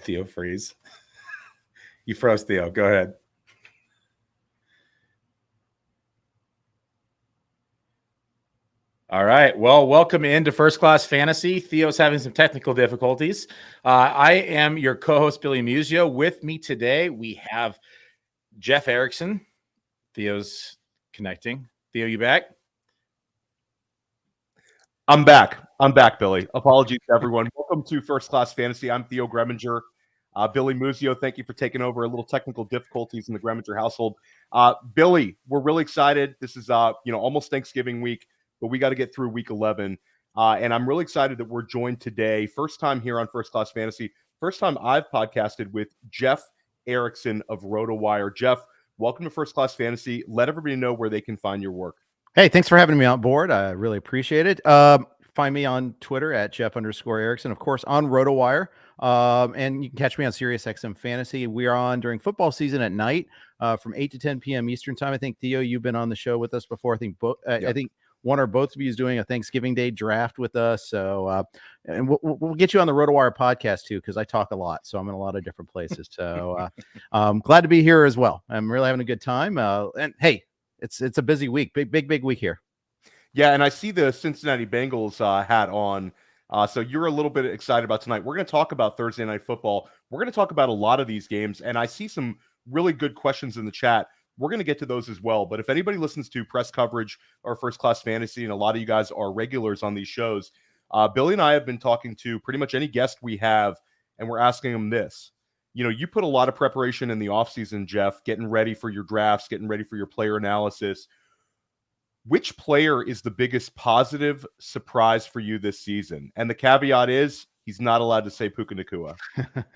Theo freeze. You froze, Theo. Go ahead. All right. Well, welcome into First Class Fantasy. Theo's having some technical difficulties. I am your co-host, Billy Muzio. With me today, we have Jeff Erickson. Theo's connecting. Theo, you back? I'm back, Billy. Apologies to everyone. Welcome to First Class Fantasy. I'm Theo Gremminger. Billy Muzio, thank you for taking over. A little technical difficulties in the Gremminger household. Billy, we're really excited. This is almost Thanksgiving week, but we got to get through week 11. And I'm really excited that we're joined today. First time here on First Class Fantasy. First time I've podcasted with Jeff Erickson of Rotowire. Jeff, welcome to First Class Fantasy. Let everybody know where they can find your work. Hey, thanks for having me on board. I really appreciate it. Find me on Twitter at Jeff_Erickson, of course, on RotoWire. And you can catch me on SiriusXM Fantasy. We are on during football season at night from 8 to 10 p.m. Eastern time. I think, Theo, you've been on the show with us before. I think I think one or both of you is doing a Thanksgiving Day draft with us. So, and we'll get you on the RotoWire podcast too, because I talk a lot. So I'm in a lot of different places. So glad to be here as well. I'm really having a good time. And hey, it's a busy week, big week here. Yeah, and I see the Cincinnati Bengals hat on. So you're a little bit excited about tonight. We're going to talk about Thursday Night Football. We're going to talk about a lot of these games, and I see some really good questions in the chat. We're going to get to those as well. But if anybody listens to press coverage or First Class Fantasy, and a lot of you guys are regulars on these shows, Billy and I have been talking to pretty much any guest we have, and we're asking them this. You put a lot of preparation in the offseason, Jeff, getting ready for your drafts, getting ready for your player analysis. Which player is the biggest positive surprise for you this season? And the caveat is he's not allowed to say Puka Nacua.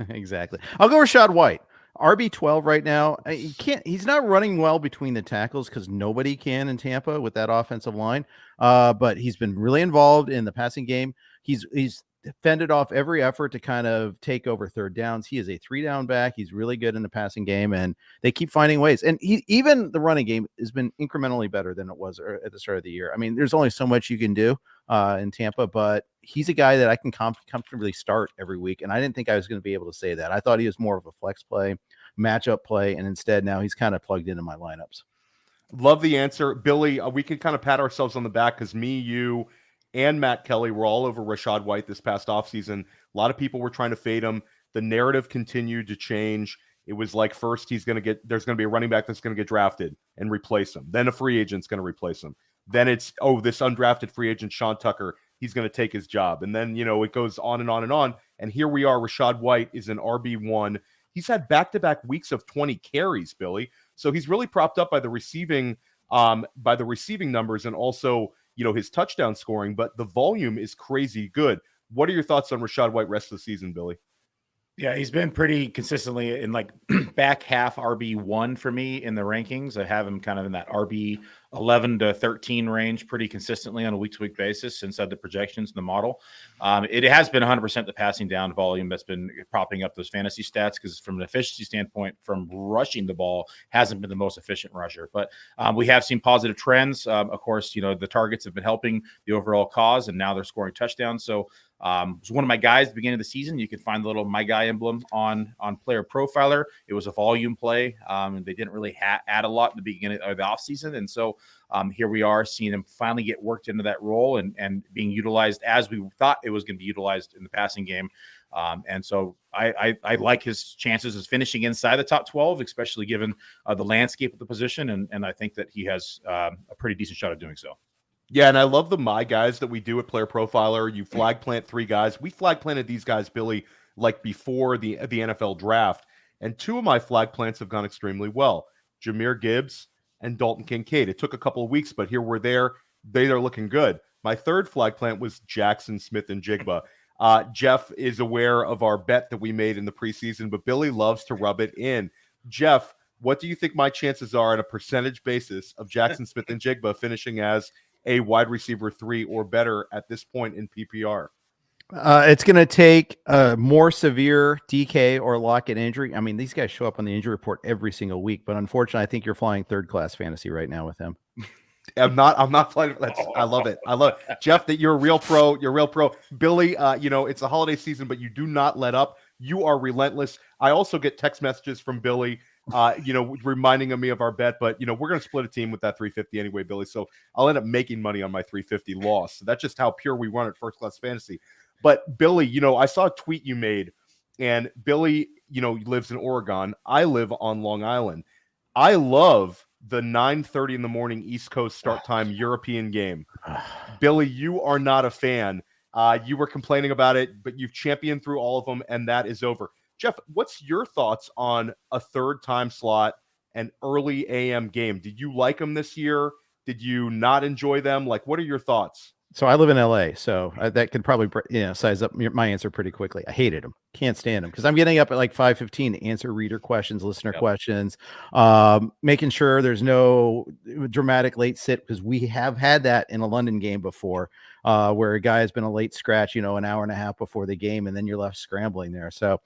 Exactly. I'll go Rachaad White. RB12 right now. He's not running well between the tackles because nobody can in Tampa with that offensive line. But he's been really involved in the passing game. He's fended off every effort to kind of take over third downs. He is a 3-down back. He's really good in the passing game, and they keep finding ways. And even the running game has been incrementally better than it was at the start of the year. I mean, there's only so much you can do in Tampa, but he's a guy that I can comfortably start every week. And I didn't think I was going to be able to say that. I thought he was more of a flex play, matchup play, and instead now he's kind of plugged into my lineups. Love the answer. Billy, we can kind of pat ourselves on the back because me, you, and Matt Kelly were all over Rachaad White this past offseason. A lot of people were trying to fade him. The narrative continued to change. It was like first there's going to be a running back that's going to get drafted and replace him. Then a free agent's going to replace him. Then it's, this undrafted free agent, Sean Tucker, he's going to take his job. And then, it goes on and on and on. And here we are. Rachaad White is an RB1. He's had back-to-back weeks of 20 carries, Billy. So he's really propped up by the receiving numbers and also his touchdown scoring, but the volume is crazy good. What are your thoughts on Rachaad White rest of the season, Billy? Yeah, he's been pretty consistently in like back half RB1 for me in the rankings. I have him kind of in that RB 11 to 13 range pretty consistently on a week-to-week basis inside the projections in the model. It has been 100% the passing down volume that's been propping up those fantasy stats because from an efficiency standpoint, from rushing the ball, hasn't been the most efficient rusher. But we have seen positive trends. Of course, the targets have been helping the overall cause, and now they're scoring touchdowns. So it was one of my guys at the beginning of the season. You can find the little my guy emblem on PlayerProfiler. It was a volume play. And they didn't really add a lot in the beginning of the offseason. And so here we are seeing him finally get worked into that role and being utilized as we thought it was going to be utilized in the passing game. And so I like his chances of finishing inside the top 12, especially given the landscape of the position. And I think that he has a pretty decent shot of doing so. Yeah, and I love the my guys that we do at Player Profiler. You flag plant 3 guys. We flag planted these guys, Billy, like before the NFL draft. And 2 of my flag plants have gone extremely well. Jahmyr Gibbs and Dalton Kincaid. It took a couple of weeks, but here we're there. They are looking good. My 3rd flag plant was Jackson Smith-Njigba. Jeff is aware of our bet that we made in the preseason, but Billy loves to rub it in. Jeff, what do you think my chances are on a percentage basis of Jackson Smith-Njigba finishing as a wide receiver 3 or better at this point in PPR? It's going to take a more severe DK or Lockett injury. I mean, these guys show up on the injury report every single week, but unfortunately, I think you're flying third-class fantasy right now with him. I'm not playing. I love it. I love it. Jeff, that you're a real pro. You're a real pro. Billy, it's a holiday season, but you do not let up. You are relentless. I also get text messages from Billy, reminding me of our bet, but we're going to split a team with that 350 anyway, Billy. So I'll end up making money on my 350 loss. So that's just how pure we run at First Class Fantasy. But Billy, I saw a tweet you made, and Billy, lives in Oregon. I live on Long Island. I love the 9:30 in the morning East Coast start time European game. Billy, you are not a fan. You were complaining about it, but you've championed through all of them, and that is over. Jeff, what's your thoughts on a third time slot and early AM game? Did you like them this year? Did you not enjoy them? Like, what are your thoughts? So I live in LA, so that could probably size up my answer pretty quickly. I hated them, can't stand them because I'm getting up at like 5:15 to answer reader questions, listener questions, making sure there's no dramatic late sit because we have had that in a London game before, where a guy has been a late scratch, an hour and a half before the game, and then you're left scrambling there. So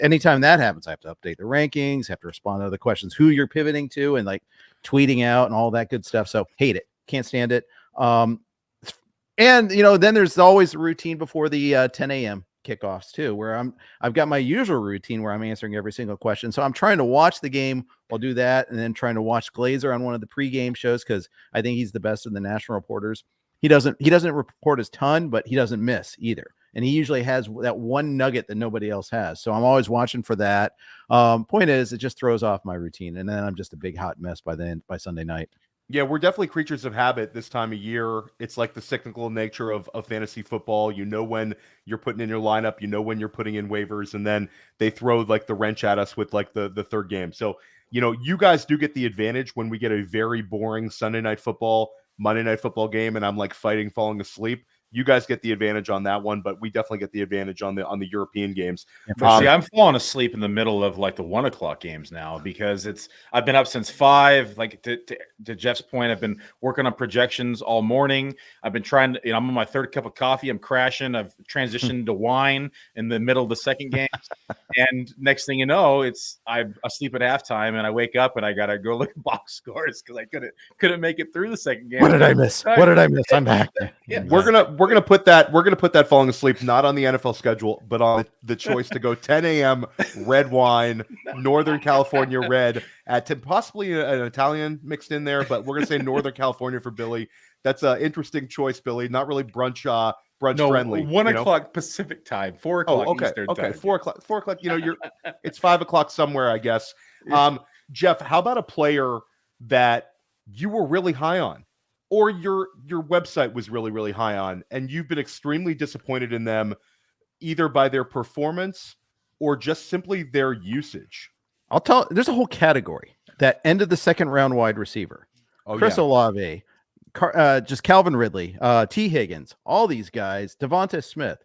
anytime that happens, I have to update the rankings, have to respond to the questions, who you're pivoting to, and like tweeting out and all that good stuff. So hate it, can't stand it. And then there's always a routine before the 10 a.m. kickoffs too, where I've got my usual routine where I'm answering every single question. So I'm trying to watch the game. I'll do that, and then trying to watch Glazer on one of the pregame shows because I think he's the best of the national reporters. He doesn't report his ton, but he doesn't miss either. And he usually has that one nugget that nobody else has. So I'm always watching for that. Point is, it just throws off my routine, and then I'm just a big hot mess by Sunday night. Yeah, we're definitely creatures of habit this time of year. It's like the cyclical nature of fantasy football. When you're putting in your lineup, when you're putting in waivers, and then they throw like the wrench at us with like the third game. So, you guys do get the advantage when we get a very boring Sunday night football, Monday night football game, and I'm like falling asleep. You guys get the advantage on that one, but we definitely get the advantage on the European games. See, I'm falling asleep in the middle of like the 1 o'clock games now because I've been up since 5. Like to Jeff's point, I've been working on projections all morning. I've been trying to, I'm on my third cup of coffee. I'm crashing. I've transitioned to wine in the middle of the second game. And next thing you know, I'm asleep at halftime and I wake up and I got to go look at box scores because I couldn't make it through the second game. What did I miss? I'm back. Yeah. We're gonna put that falling asleep not on the NFL schedule, but on the choice to go 10 a.m. red wine, Northern California red at possibly an Italian mixed in there, but we're gonna say Northern California for Billy. That's an interesting choice, Billy. Not really brunch friendly. 1 o'clock Pacific time, 4 o'clock Eastern time. 4 o'clock. 4 o'clock. It's 5 o'clock somewhere, I guess. Jeff, how about a player that you were really high on? Or your website was really, really high on, and you've been extremely disappointed in them, either by their performance or just simply their usage. There's a whole category that end of the second round wide receiver. Chris Olave, just Calvin Ridley, T. Higgins, all these guys, Devonta Smith.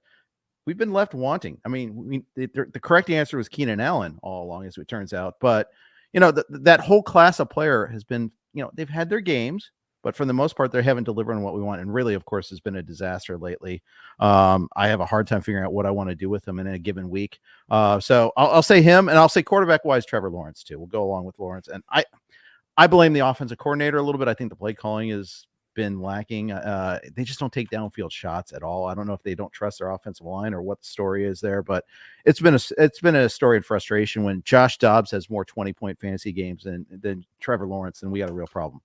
We've been left wanting. I mean, the correct answer was Keenan Allen all along, as it turns out. But, that whole class of player has been, they've had their games, but for the most part, they haven't delivered on what we want. And really, of course, has been a disaster lately. I have a hard time figuring out what I want to do with them in a given week. So I'll say him, and I'll say quarterback-wise, Trevor Lawrence, too. We'll go along with Lawrence. And I blame the offensive coordinator a little bit. I think the play calling has been lacking. They just don't take downfield shots at all. I don't know if they don't trust their offensive line or what the story is there, but it's been a story of frustration when Josh Dobbs has more 20-point fantasy games than Trevor Lawrence, then we got a real problem.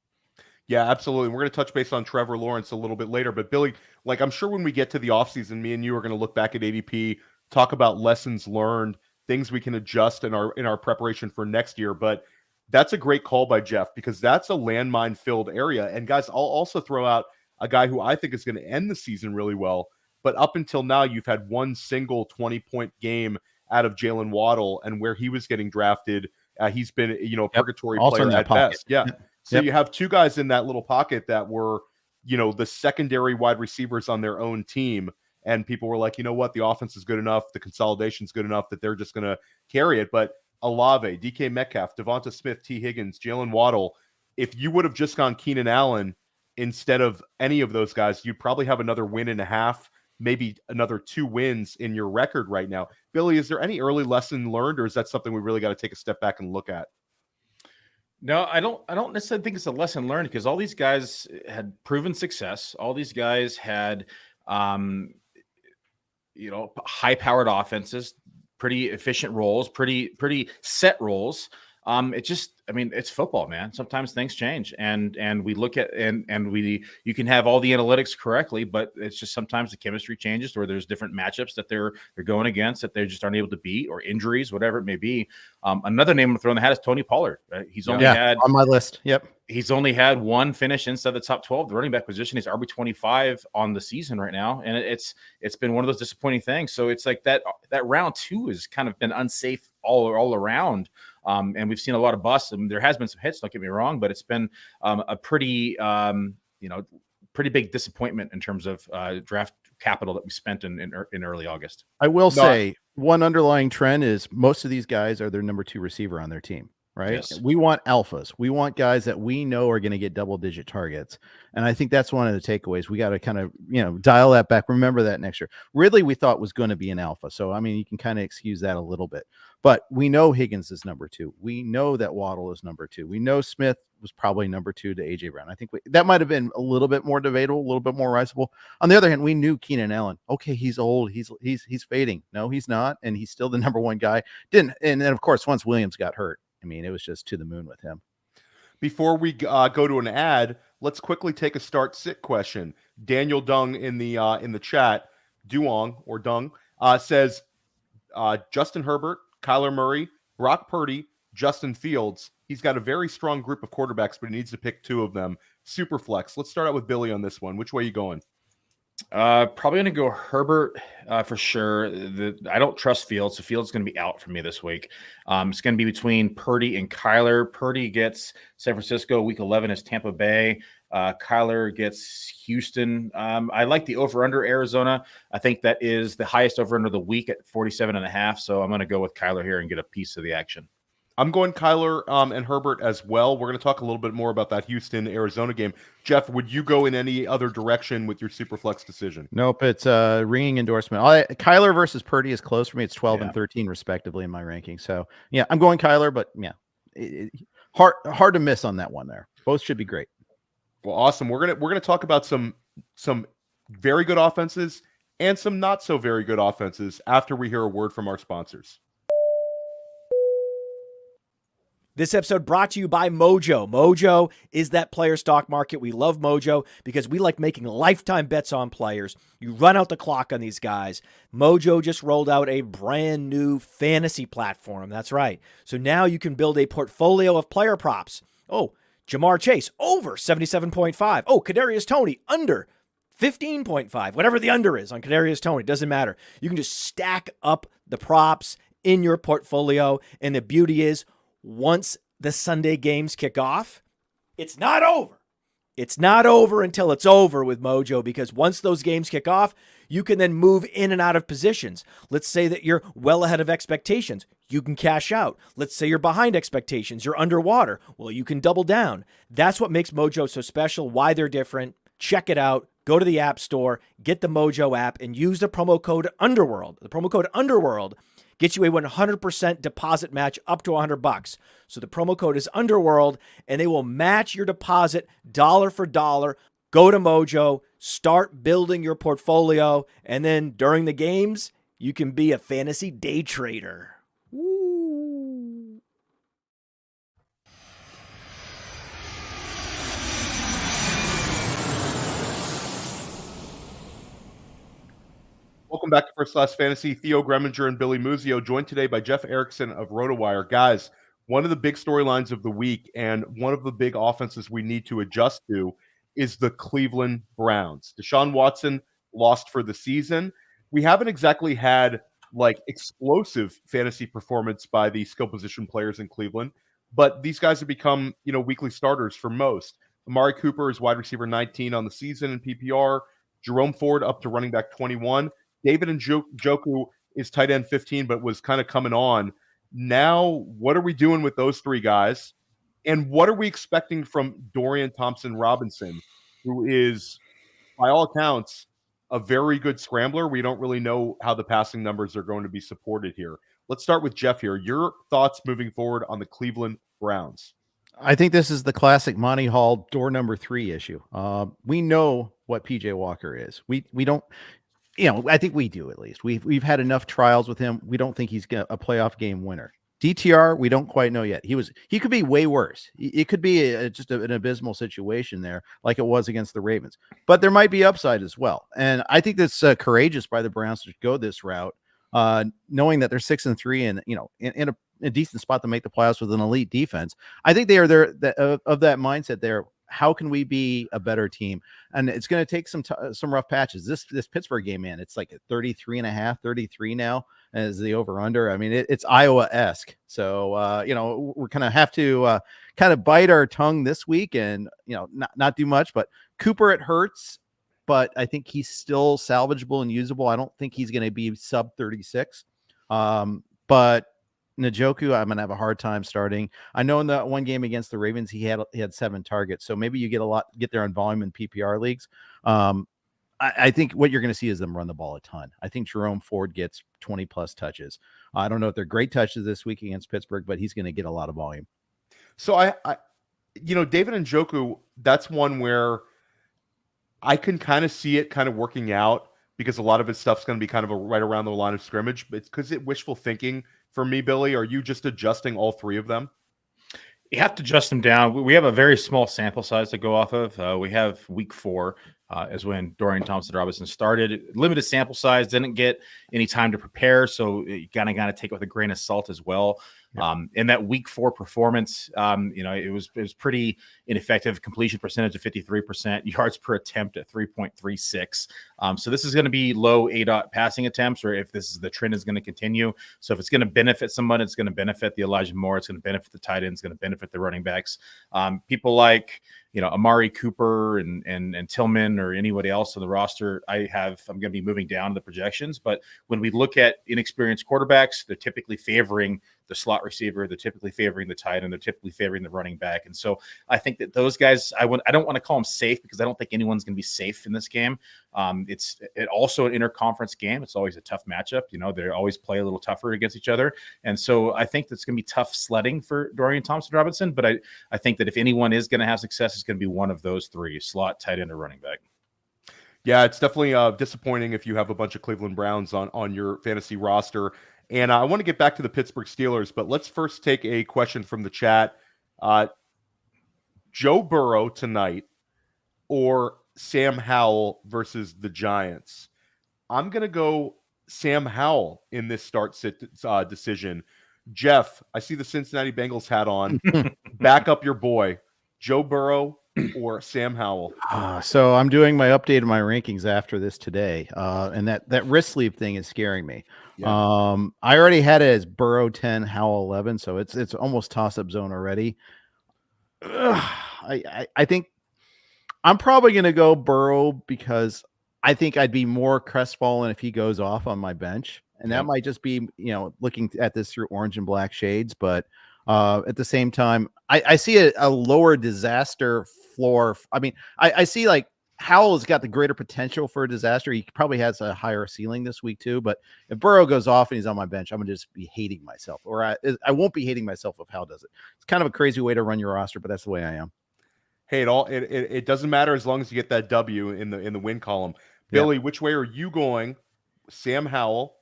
Yeah, absolutely. We're going to touch base on Trevor Lawrence a little bit later. But Billy, like I'm sure when we get to the offseason, me and you are going to look back at ADP, talk about lessons learned, things we can adjust in our preparation for next year. But that's a great call by Jeff because that's a landmine filled area. And guys, I'll also throw out a guy who I think is going to end the season really well. But up until now, you've had one single 20-point game out of Jaylen Waddle, and where he was getting drafted, he's been a purgatory player at best. Yeah. So you have two guys in that little pocket that were, the secondary wide receivers on their own team. And people were like, you know what? The offense is good enough. The consolidation is good enough that they're just going to carry it. But Olave, DK Metcalf, Devonta Smith, T. Higgins, Jaylen Waddle, if you would have just gone Keenan Allen instead of any of those guys, you'd probably have another win and a half, maybe another 2 wins in your record right now. Billy, is there any early lesson learned, or is that something we really got to take a step back and look at? No, I don't necessarily think it's a lesson learned because all these guys had proven success. All these guys had, um, high-powered offenses, pretty efficient roles, pretty set roles. It's football, man. Sometimes things change, and we look at you can have all the analytics correctly, but it's just sometimes the chemistry changes, or there's different matchups that they're going against that they just aren't able to beat, or injuries, whatever it may be. Another name I'm throwing the hat is Tony Pollard. He's only had on my list. Yep. He's only had one finish inside the top 12, the running back position. He's RB25 on the season right now. And it's been one of those disappointing things. So it's like that round 2 has kind of been unsafe all around. And we've seen a lot of busts. I mean, there has been some hits, don't get me wrong, but it's been a pretty big disappointment in terms of draft capital that we spent in early August. I will say one underlying trend is most of these guys are their number 2 receiver on their team. Right. Yes. We want alphas. We want guys that we know are going to get double-digit targets. And I think that's one of the takeaways. We got to kind of, dial that back. Remember that next year. Ridley, we thought was going to be an alpha. So, I mean, you can kind of excuse that a little bit. But we know Higgins is number 2. We know that Waddle is number 2. We know Smith was probably number 2 to A.J. Brown. I think that might have been a little bit more debatable, a little bit more risable. On the other hand, we knew Keenan Allen. Okay, he's old. He's fading. No, he's not. And he's still the number 1 guy. And then, of course, once Williams got hurt, I mean, it was just to the moon with him. Before we go to an ad, let's quickly take a start-sit question. Daniel Dung in the chat, Duong or Dung, says Justin Herbert, Kyler Murray, Brock Purdy, Justin Fields. He's got a very strong group of quarterbacks, but he needs to pick 2 of them. Super flex. Let's start out with Billy on this one. Which way are you going? Probably going to go Herbert for sure. I don't trust Fields, so Fields is going to be out for me this week. It's going to be between Purdy and Kyler. Purdy gets San Francisco. Week 11 is Tampa Bay. Kyler gets Houston. I like the over-under Arizona. I think that is the highest over-under of the week at 47.5. So I'm going to go with Kyler here and get a piece of the action. I'm going Kyler and Herbert as well. We're going to talk a little bit more about that Houston-Arizona game. Jeff, would you go in any other direction with your Superflex decision? Nope, it's a ringing endorsement. Kyler versus Purdy is close for me. It's 12 and 13 respectively in my ranking. So, yeah, I'm going Kyler, but yeah, hard to miss on that one there. Both should be great. Well, awesome. We're gonna talk about some very good offenses and some not so very good offenses after we hear a word from our sponsors. This episode brought to you by Mojo. Mojo is that player stock market. We love Mojo because we like making lifetime bets on players. You run out the clock on these guys. Mojo just rolled out a brand new fantasy platform. That's right. So now you can build a portfolio of player props. Oh, Jamar Chase, over 77.5. Oh, Kadarius Toney, under 15.5. Whatever the under is on Kadarius Toney, doesn't matter. You can just stack up the props in your portfolio. And the beauty is, once the Sunday games kick off, it's not over. It's not over until it's over with Mojo, because once those games kick off, you can then move in and out of positions. Let's say that you're well ahead of expectations. You can cash out. Let's say you're behind expectations. You're underwater. Well, you can double down. That's what makes Mojo so special, why they're different. Check it out. Go to the App Store, get the Mojo app, and use the promo code UNDERWORLD. The promo code UNDERWORLD gets you a 100% deposit match up to $100. So the promo code is UNDERWORLD, and they will match your deposit dollar for dollar. Go to Mojo, start building your portfolio, and then during the games, you can be a fantasy day trader. Woo. Welcome back to First Class Fantasy. Theo Gremminger and Billy Muzio, joined today by Jeff Erickson of Rotowire. Guys, one of the big storylines of the week and one of the big offenses we need to adjust to is the Cleveland Browns. Deshaun Watson lost for the season. We haven't exactly had like explosive fantasy performance by the skill position players in Cleveland, but these guys have become, weekly starters for most. Amari Cooper is wide receiver 19 on the season in PPR. Jerome Ford up to running back 21. David Njoku is tight end 15, but was kind of coming on. Now, what are we doing with those 3 guys? And what are we expecting from Dorian Thompson-Robinson, who is, by all accounts, a very good scrambler? We don't really know how the passing numbers are going to be supported here. Let's start with Jeff here. Your thoughts moving forward on the Cleveland Browns. I think this is the classic Monty Hall door number 3 issue. We know what PJ Walker is. We don't, I think we do, at least. We've had enough trials with him. We don't think he's a playoff game winner. DTR, we don't quite know yet. He could be way worse. It could be just an abysmal situation there, like it was against the Ravens. But there might be upside as well. And I think that's courageous by the Browns to go this route, knowing that they're 6-3 and in a decent spot to make the playoffs with an elite defense. I think they are there of that mindset there. How can we be a better team? And it's going to take some rough patches. This Pittsburgh game, man, it's like 33.5, 33 now as the over under. I mean, it's Iowa-esque. So, we're going to have to kind of bite our tongue this week and, not do much. But Cooper, it hurts, but I think he's still salvageable and usable. I don't think he's going to be sub 36. But Njoku, I'm going to have a hard time starting. I know in that one game against the Ravens, he had 7 targets. So maybe you get there on volume in PPR leagues. I think what you're going to see is them run the ball a ton. I think Jerome Ford gets 20 plus touches. I don't know if they're great touches this week against Pittsburgh, but he's going to get a lot of volume. So David Njoku, that's one where I can kind of see it kind of working out because a lot of his stuff's going to be kind of right around the line of scrimmage. But it's because it's wishful thinking for me, Billy. Are you just adjusting all 3 of them? You have to adjust them down. We have a very small sample size to go off of. We have week 4 is when Dorian Thompson-Robinson started. Limited sample size, didn't get any time to prepare, so you kind of got to take it with a grain of salt as well. In that week 4 performance, it was pretty ineffective. Completion percentage of 53%, yards per attempt at 3.36. So this is going to be low ADOT passing attempts, or if this is the trend is going to continue. So if it's going to benefit someone, it's going to benefit the Elijah Moore. It's going to benefit the tight ends. It's going to benefit the running backs. People like Amari Cooper and Tillman or anybody else on the roster, I'm going to be moving down the projections. But when we look at inexperienced quarterbacks, they're typically favoring the slot receiver, they're typically favoring the tight end, they're typically favoring the running back. And so I think that those guys, I don't want to call them safe because I don't think anyone's going to be safe in this game. It's also an interconference game. It's always a tough matchup. They always play a little tougher against each other. And so I think that's going to be tough sledding for Dorian Thompson-Robinson. But I think that if anyone is going to have success, it's going to be one of those 3, slot, tight end, or running back. Yeah, it's definitely disappointing if you have a bunch of Cleveland Browns on your fantasy roster. And I want to get back to the Pittsburgh Steelers, but let's first take a question from the chat. Joe Burrow tonight or Sam Howell versus the Giants? I'm going to go Sam Howell in this start-sit decision. Jeff, I see the Cincinnati Bengals hat on. Back up your boy. Joe Burrow or Sam Howell? So I'm doing my update of my rankings after this today, and that wrist sleeve thing is scaring me. Yeah. I already had it as Burrow 10, Howell 11, so it's almost toss-up zone already. I think I'm probably going to go Burrow because I think I'd be more crestfallen if he goes off on my bench, and that might just be looking at this through orange and black shades, but at the same time, I see a lower disaster floor. I mean, I see like Howell's got the greater potential for a disaster. He probably has a higher ceiling this week too. But if Burrow goes off and he's on my bench, I'm gonna just be hating myself, or I won't be hating myself if Howell does it. It's kind of a crazy way to run your roster, but that's the way I am. Hey, it doesn't matter as long as you get that W in the win column. Billy, which way are you going? Sam Howell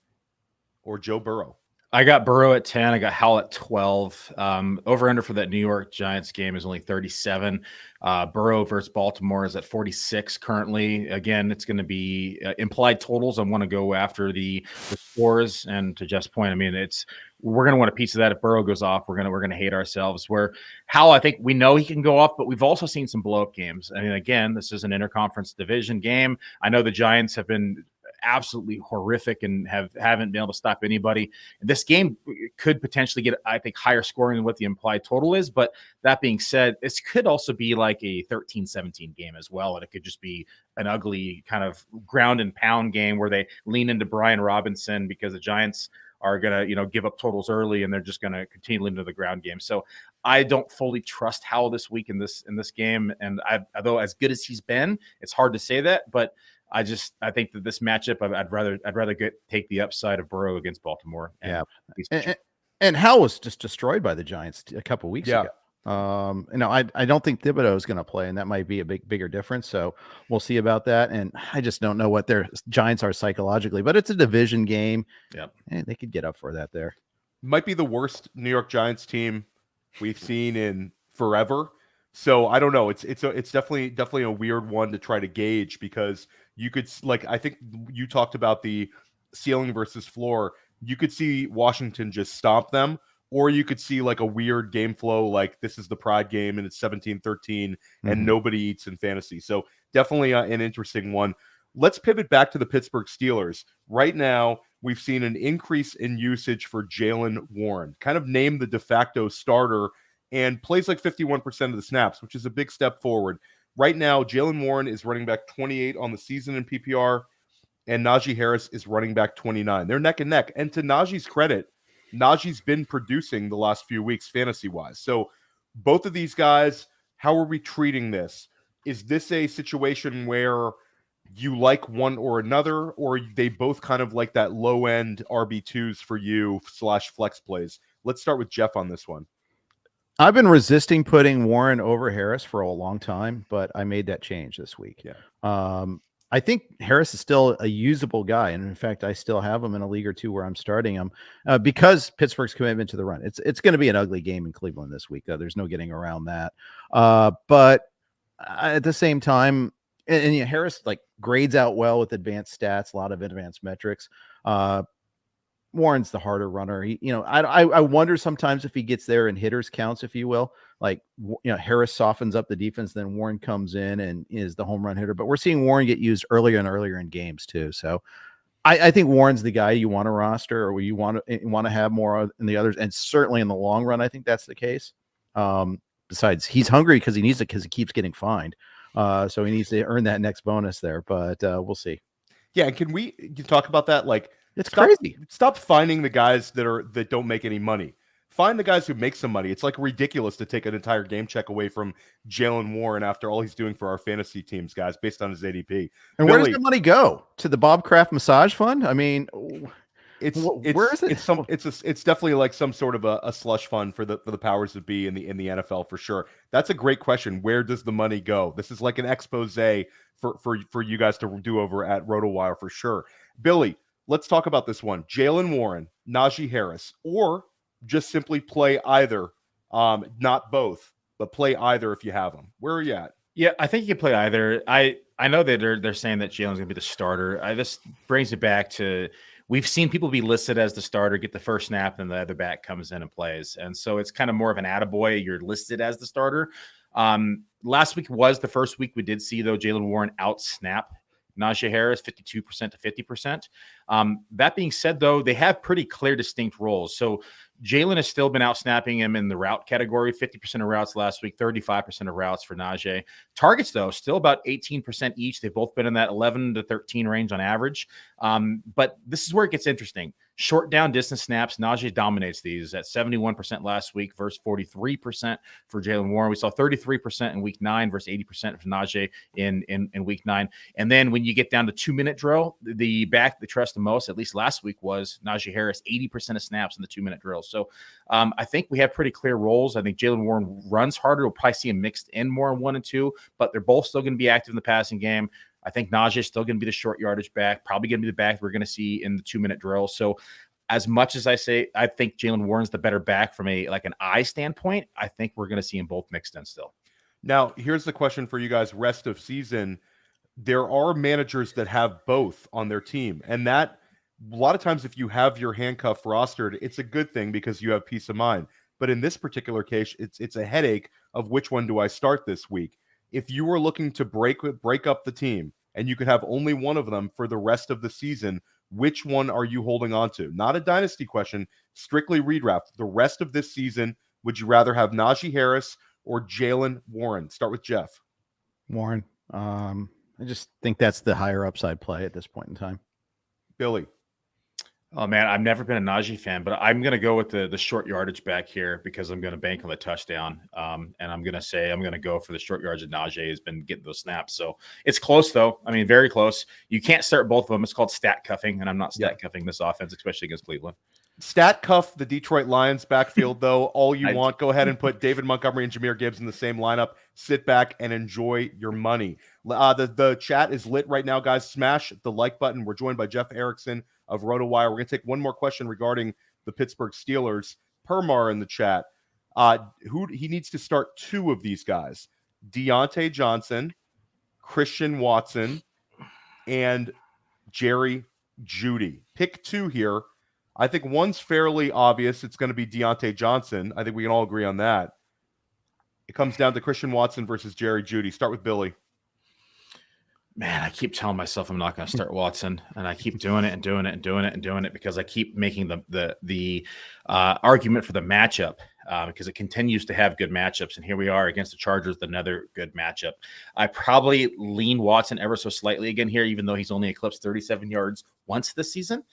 or Joe Burrow? I got Burrow at 10. I got Howell at 12. Over under for that New York Giants game is only 37. Burrow versus Baltimore is at 46 currently. Again, it's going to be implied totals. I want to go after the scores. And to Jeff's point, I mean, we're going to want a piece of that. If Burrow goes off, we're going to hate ourselves. Where Howell, I think we know he can go off, but we've also seen some blow up games. I mean, again, this is an interconference division game. I know the Giants have been absolutely horrific and haven't been able to stop anybody. This game could potentially get, I think, higher scoring than what the implied total is. But that being said, this could also be like a 13-17 game as well. And it could just be an ugly kind of ground and pound game where they lean into Brian Robinson because the Giants are going to, give up totals early and they're just going to continue to lean into the ground game. So I don't fully trust Howell this week in this game. And although as good as he's been, it's hard to say that, but I think that this matchup, I'd rather take the upside of Burrow against Baltimore. And Howell was just destroyed by the Giants a couple weeks ago. I don't think Thibodeau is going to play, and that might be a bigger difference. So we'll see about that. And I just don't know what their Giants are psychologically, but it's a division game. Yep. And they could get up for that there. Might be the worst New York Giants team we've seen in forever. So I don't know. It's definitely a weird one to try to gauge, because you could, like, I think you talked about the ceiling versus floor. You could see Washington just stomp them, or you could see like a weird game flow, like this is the Pride game and it's 17-13 and nobody eats in fantasy. So definitely an interesting one. Let's pivot back to the Pittsburgh Steelers. Right now, we've seen an increase in usage for Jaylen Warren, kind of named the de facto starter, and plays like 51% of the snaps, which is a big step forward. Right now, Jaylen Warren is running back 28 on the season in PPR, and Najee Harris is running back 29. They're neck and neck. And to Najee's credit, Najee's been producing the last few weeks fantasy-wise. So both of these guys, how are we treating this? Is this a situation where you like one or another, or they both kind of like that low-end RB2s for you / flex plays? Let's start with Jeff on this one. I've been resisting putting Warren over Harris for a long time, but I made that change this week. Yeah. I think Harris is still a usable guy, and in fact, I still have him in a league or two where I'm starting him because Pittsburgh's commitment to the run. It's going to be an ugly game in Cleveland this week. There's no getting around that. But at the same time, and Harris like grades out well with advanced stats, a lot of advanced metrics. Warren's the harder runner. I wonder sometimes if he gets there in hitters counts, if you will, like, Harris softens up the defense, then Warren comes in and is the home run hitter. But we're seeing Warren get used earlier and earlier in games too. So I think Warren's the guy you want to roster, or you want to have more in the others. And certainly in the long run, I think that's the case. Besides, he's hungry because he needs it, because he keeps getting fined. So he needs to earn that next bonus there, but we'll see. Yeah. And can we talk about that? Like, it's crazy. Stop finding the guys that don't make any money. Find the guys who make some money. It's like ridiculous to take an entire game check away from Jaylen Warren after all he's doing for our fantasy teams, guys, based on his ADP. And where does the money go? To the Bob Kraft Massage Fund? I mean, where is it? It's definitely like some sort of a slush fund for the powers that be in the NFL for sure. That's a great question. Where does the money go? This is like an expose for you guys to do over at Rotowire for sure. Billy, let's talk about this one. Jaylen Warren, Najee Harris, or just simply play either, not both, but play either if you have them. Where are you at? Yeah, I think you can play either. I know that they're saying that Jalen's going to be the starter. This brings it back to, we've seen people be listed as the starter, get the first snap, and the other back comes in and plays. And so it's kind of more of an attaboy. You're listed as the starter. Last week was the first week we did see, though, Jaylen Warren out-snap Najee Harris 52% to 50%. That being said, though, they have pretty clear, distinct roles. So Jaylen has still been out snapping him in the route category, 50% of routes last week, 35% of routes for Najee. Targets, though, still about 18% each. They've both been in that 11 to 13 range on average. But this is where it gets interesting. Short down distance snaps, Najee dominates these at 71% last week versus 43% for Jaylen Warren. We saw 33% in week 9 versus 80% for Najee in week 9. And then when you get down to 2-minute drill, the back they trust the most, at least last week, was Najee Harris, 80% of snaps in the 2-minute drill. So I think we have pretty clear roles. I think Jaylen Warren runs harder. We'll probably see him mixed in more in 1 and 2, but they're both still going to be active in the passing game. I think Najee is still going to be the short yardage back, probably going to be the back we're going to see in the 2-minute drill. So as much as I say, I think Jaylen Warren's the better back from an eye standpoint, I think we're going to see them both mixed in still. Now, here's the question for you guys. Rest of season, there are managers that have both on their team. And that, a lot of times, if you have your handcuff rostered, it's a good thing because you have peace of mind. But in this particular case, it's a headache of which one do I start this week. If you were looking to break up the team and you could have only one of them for the rest of the season, which one are you holding on to? Not a dynasty question, strictly redraft. The rest of this season, would you rather have Najee Harris or Jaylen Warren? Start with Jeff. Warren. I just think that's the higher upside play at this point in time. Billy. Oh, man, I've never been a Najee fan, but I'm going to go with the short yardage back here because I'm going to bank on the touchdown. And I'm going to say I'm going to go for the short yardage that Najee has been getting those snaps. So it's close, though. I mean, very close. You can't start both of them. It's called stat cuffing, and I'm not stat cuffing this offense, especially against Cleveland. Stat cuff the Detroit Lions backfield, though, all you want. Go ahead and put David Montgomery and Jahmyr Gibbs in the same lineup. Sit back and enjoy your money. The chat is lit right now, guys. Smash the like button. We're joined by Jeff Erickson of Rotowire. We're going to take one more question regarding the Pittsburgh Steelers. Permar in the chat. Who he needs to start 2 of these guys: Deontay Johnson, Christian Watson, and Jerry Jeudy. Pick 2 here. I think one's fairly obvious. It's going to be Deontay Johnson. I think we can all agree on that. It comes down to Christian Watson versus Jerry Jeudy. Start with Billy. Man, I keep telling myself I'm not going to start Watson, and I keep doing it and doing it and doing it and doing it because I keep making the argument for the matchup because it continues to have good matchups, and here we are against the Chargers, another good matchup. I probably lean Watson ever so slightly again here, even though he's only eclipsed 37 yards once this season.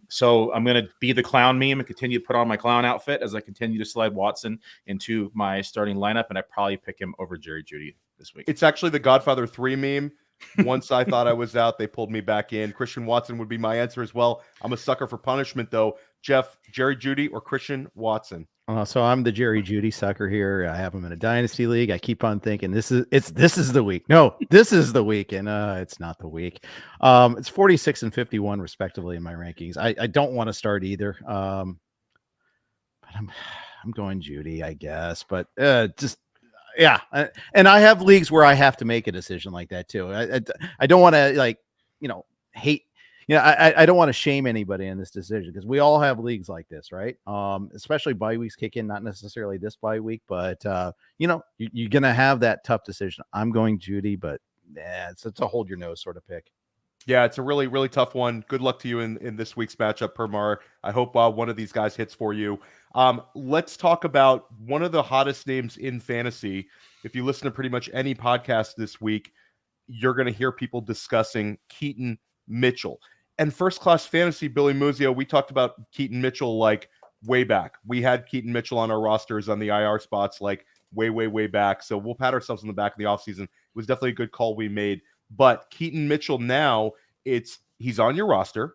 So I'm going to be the clown meme and continue to put on my clown outfit as I continue to slide Watson into my starting lineup, and I probably pick him over Jerry Jeudy this week. It's actually the Godfather 3 meme. Once I thought I was out, they pulled me back in. Christian Watson would be my answer as well. I'm a sucker for punishment, though. Jeff, Jerry Jeudy or Christian Watson? So I'm the Jerry Jeudy sucker here. I have him in a dynasty league. I keep on thinking this is the week. No, this is the week, and it's not the week. It's 46 and 51 respectively in my rankings. I don't want to start either. But I'm going Jeudy, I guess. But just. Yeah, and I have leagues where I have to make a decision like that too. I don't want to hate. I don't want to shame anybody in this decision because we all have leagues like this, right? Especially bye weeks kick in, not necessarily this bye week, but you're gonna have that tough decision. I'm going Jeudy, but it's a hold your nose sort of pick. Yeah, it's a really, really tough one. Good luck to you in this week's matchup, Permar. I hope one of these guys hits for you. Let's talk about one of the hottest names in fantasy. If you listen to pretty much any podcast this week, you're going to hear people discussing Keaton Mitchell. And First Class Fantasy, Billy Muzio, we talked about Keaton Mitchell like way back. We had Keaton Mitchell on our rosters on the IR spots like way back. So we'll pat ourselves on the back of the offseason. It was definitely a good call we made. But Keaton Mitchell now, he's on your roster.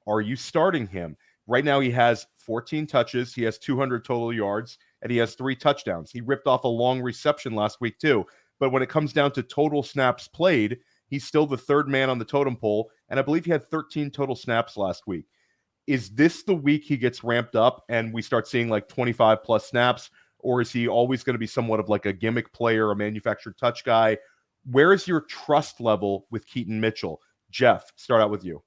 Are you starting him? Right now he has 14 touches. He has 200 total yards, and he has 3 touchdowns. He ripped off a long reception last week too. But when it comes down to total snaps played, he's still the 3rd man on the totem pole, and I believe he had 13 total snaps last week. Is this the week he gets ramped up and we start seeing like 25+ snaps, or is he always going to be somewhat of like a gimmick player, a manufactured touch guy? Where is your trust level with Keaton Mitchell? Jeff, start out with you.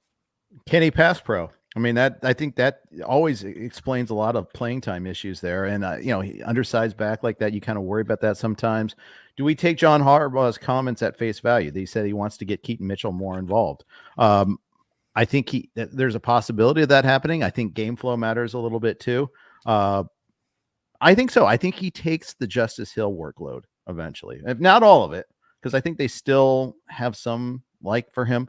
Can he pass pro? I mean, I think that always explains a lot of playing time issues there. And, he undersized back like that. You kind of worry about that sometimes. Do we take John Harbaugh's comments at face value? He said he wants to get Keaton Mitchell more involved. I think there's a possibility of that happening. I think game flow matters a little bit too. I think so. I think he takes the Justice Hill workload eventually, if not all of it, because I think they still have some for him.